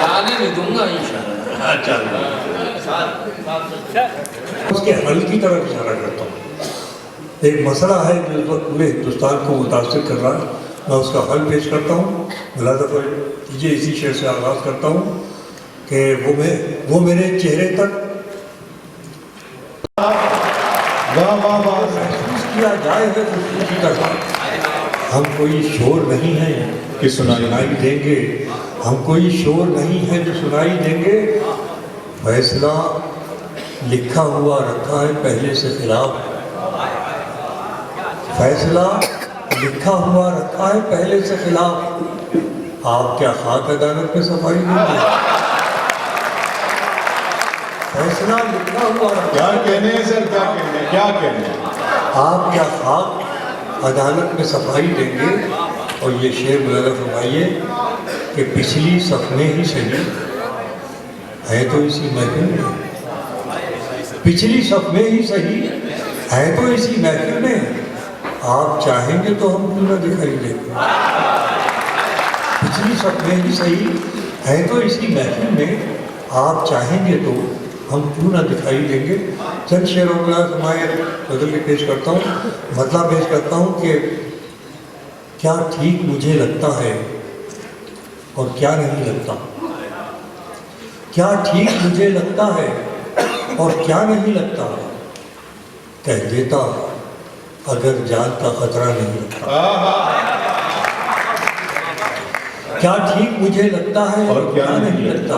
जाने नहीं दूंगा इंशाल्लाह। अच्छा, उसके हल की तरफ इशारा करता हूँ। एक मसला है जो इस वक्त पूरे हिंदुस्तान को मुतासिर कर रहा है, मैं उसका हल पेश करता हूँ। लिहाजा कीजिए, इसी शेर से आगाज़ करता हूँ कि वो मेरे चेहरे तक महसूस किया जाए है खुशबू का साथ। हम कोई शोर नहीं है कि सुनाई देंगे, हम कोई शोर नहीं है जो सुनाई देंगे। फैसला लिखा हुआ रखा है पहले से खिलाफ, फैसला लिखा हुआ रखा है पहले से खिलाफ। आप क्या खाक अदालत में सफाई देंगे? फैसला लिखा हुआ रखा। क्या कहने हैं सर, क्या कहने हैं, क्या कहने हैं? आप क्या खाक अदालत में सफाई देंगे? और ये शेर मुलाज़ा फरमाइए कि पिछली सफ में ही सही है तो इसी महफिल में, पिछली सफ में ही सही है तो इसी महफिल में। आप चाहेंगे तो हम क्यों ना दिखाई देंगे। पिछली सफ में ही सही है तो इसी महफिल में, आप चाहेंगे तो हम क्यों ना दिखाई देंगे। चंद शेरों का मैं बदल के पेश करता हूँ, मतलब पेश करता हूँ कि क्या ठीक मुझे लगता है और क्या नहीं लगता, क्या ठीक मुझे लगता है और क्या नहीं लगता, कह देता अगर जान का खतरा नहीं लगता। क्या ठीक मुझे लगता है और क्या नहीं लगता,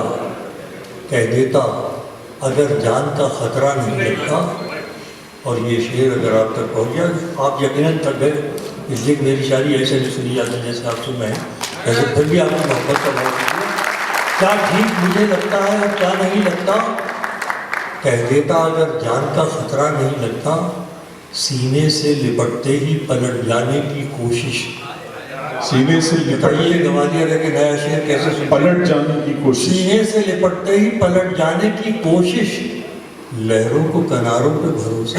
कह देता अगर जान का खतरा नहीं लगता। और ये शेर अगर आप तक पहुँच गया, आप यकीनन थक गए, इसलिए मेरी शायरी ऐसे नहीं सुनी जाती जैसे आप सुन रहे हैं, वैसे फिर भी आपकी मोहब्बत का बहुत शुक्रिया। क्या ठीक मुझे लगता है और क्या नहीं लगता, कह देता अगर जान का खतरा नहीं लगता। सीने से लिपटते ही पलट जाने की कोशिश, सीने से बताइए गवालियर के नया शेर कैसे सुन? पलट जाने की कोशिश, सीने से लिपटते ही पलट जाने की कोशिश, लहरों को किनारों पे भरोसा।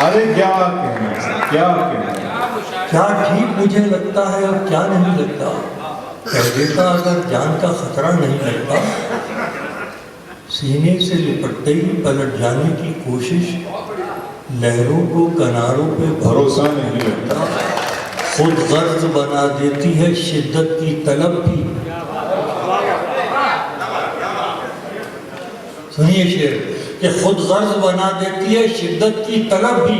अरे क्या कहना, क्या कहना? क्या ठीक मुझे लगता है और क्या नहीं लगता, कह देता अगर जान का खतरा नहीं लगता। सीने से लिपटते ही पलट जाने की कोशिश, लहरों को किनारों पे भरोसा नहीं लगता। खुद गर्ज बना देती है शिद्दत की तलब भी। सुनिए शेर कि खुद गर्ज बना देती है शिद्दत की तलब भी,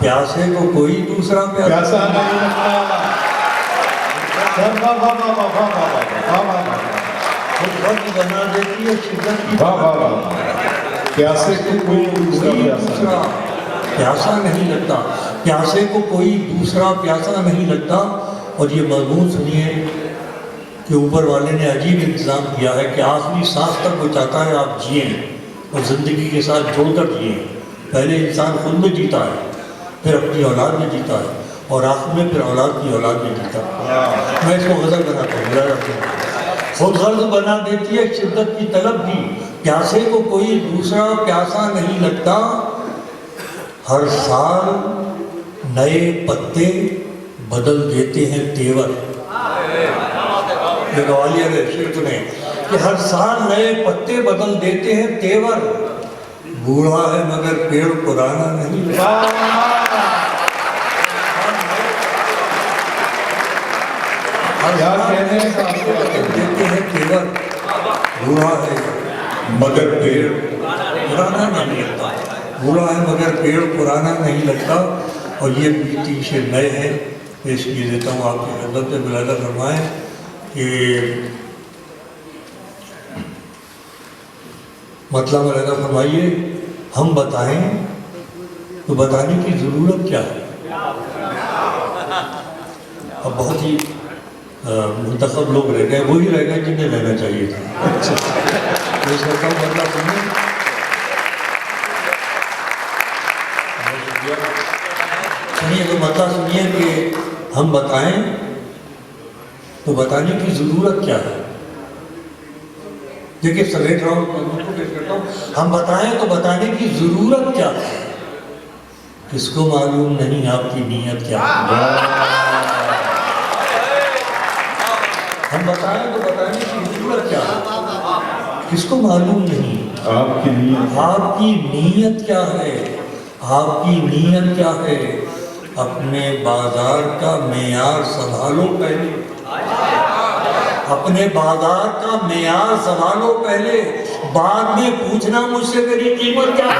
प्यासे को कोई दूसरा प्यासा नहीं लगता। खुद गर्ज बना देती है शिद्दत की प्यासे को कोई दूसरा प्यासा नहीं लगता, प्यासे को कोई दूसरा प्यासा नहीं लगता। और ये मजमून सुनिए कि ऊपर वाले ने अजीब इंतज़ाम किया है कि आखिरी सांस तक वो चाहता है आप जिए और ज़िंदगी के साथ जोड़कर जिए। पहले इंसान खुद में जीता है, फिर अपनी औलाद में जीता है, और आखिर में फिर औलाद की औलाद में जीता है। मैं इसको गज़ल बनाता हूँ। खुद गर्ज बना देती है शिद्दत की तलब भी, प्यासे को कोई दूसरा प्यासा नहीं लगता। हर साल नए पत्ते बदल देते हैं तेवर। ये ग्वालियर है शेर ने कि हर साल नए पत्ते बदल देते हैं तेवर। बूढ़ा है मगर पेड़ पुराना नहीं। क्या कहने देते हैं तेवर। बूढ़ा है मगर पेड़ पुराना नहीं लगता। बूढ़ा है मगर पेड़ पुराना नहीं लगता। और ये 3 शेर नए हैं, पेश किए देता हूँ आपकी खिदमत में। मुलाज़ा फरमाएं कि मतलब मुलाज़ा फरमाइए, हम बताएं तो बताने की ज़रूरत क्या है। अब बहुत ही मुंतखब लोग रह गए, वही रह गए जिन्हें रहना चाहिए था। तो इस मतलब सुनिए, तो मतलब सुनिए कि हम बताएं तो बताने की ज़रूरत क्या है। देखिए सलेट राउंड को पेश करता हूँ। हम बताएं तो बताने की ज़रूरत क्या है। किसको मालूम नहीं आपकी नीयत क्या है। हम बताएं तो बताने की ज़रूरत क्या है। किसको मालूम नहीं आपकी नीयत क्या है। आपकी नीयत क्या है। अपने बाजार का मेयार संभालो पहले। अपने बाजार का मेयार संभालो पहले, बाद में पूछना मुझसे मेरी कीमत क्या है।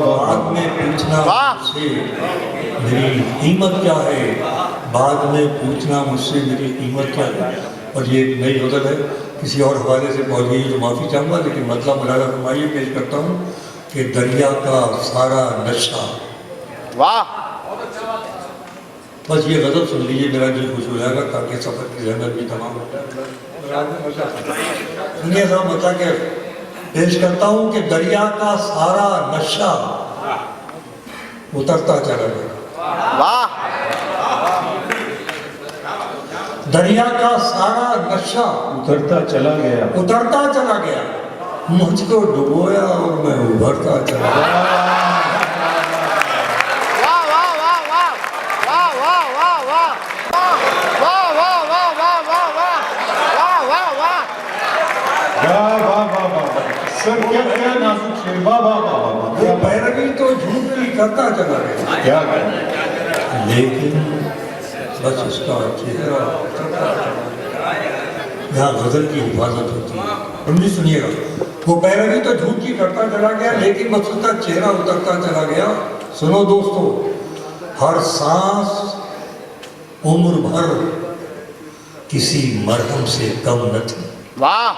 बाद में पूछना मुझसे मेरी कीमत क्या है। बाद में पूछना मुझसे मेरी कीमत क्या है। और ये एक नई गज़ल है, किसी और हवाले से पहुँच गई तो माफ़ी चाहूँगा, लेकिन मतलब मुलाज़ा फरमाइए पेश करता हूँ कि दरिया का सारा नशा। वाह, बस ये गज़ल सुन लीजिए, मेरा दिल खुश हो जाएगा, ताकि सफ़र की जहमत भी तमाम हो जाए। सुनिए साहब, मतलब के पेश करता हूँ कि दरिया का सारा नशा उतरता चला गया। वाह, दरिया का सारा नशा उतरता चला गया। उतरता चला गया। मुझको डुबोया और मैं उभरता चला गया। वाह वाह वाह वाह वाह वाह वाह वाह वाह वाह वाह वाह वाह वाह वाह वाह सर क्या क्या नाजुक शेर। वाह वाह वाह वाह। वो पैरवी तो झूठ की करता चला गया, क्या लेकिन बस उसका चेहरा यहाँ गजल की हिफाजत होती है। तुम सुनिएगा, वो पैरवी तो झूठ की करता चला गया, लेकिन बस उसका चेहरा उतरता चला गया। सुनो दोस्तों, हर सांस उम्र भर किसी मरहम से कम न थी। वाह,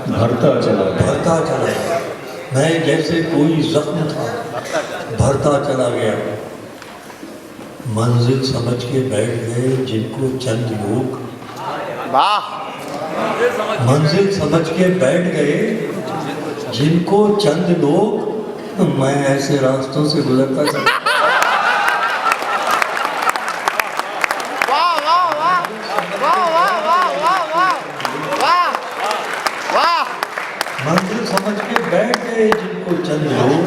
भरता चला गया। मैं जैसे कोई जख्म था, भरता चला गया। मंजिल समझ के बैठ गए जिनको चंद लोग। वाह, मंजिल समझ के बैठ गए जिनको चंद लोग। मैं ऐसे रास्तों से गुजरता चला। वाह वाह वाह वाह वाह वाह वाह वाह वाह। मंजिल समझ के बैठ गए जिनको चंद लोग।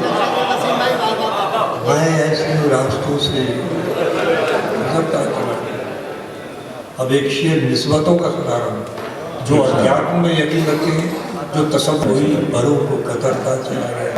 मैं ऐसे रास्तों से गुजरता चला। अब एक शेर निस्बतों का सुना रहा हूँ, जो अध्यात्म में यकीन रखते हैं, जो तसव्वुरी बरों को कतरता चला गया।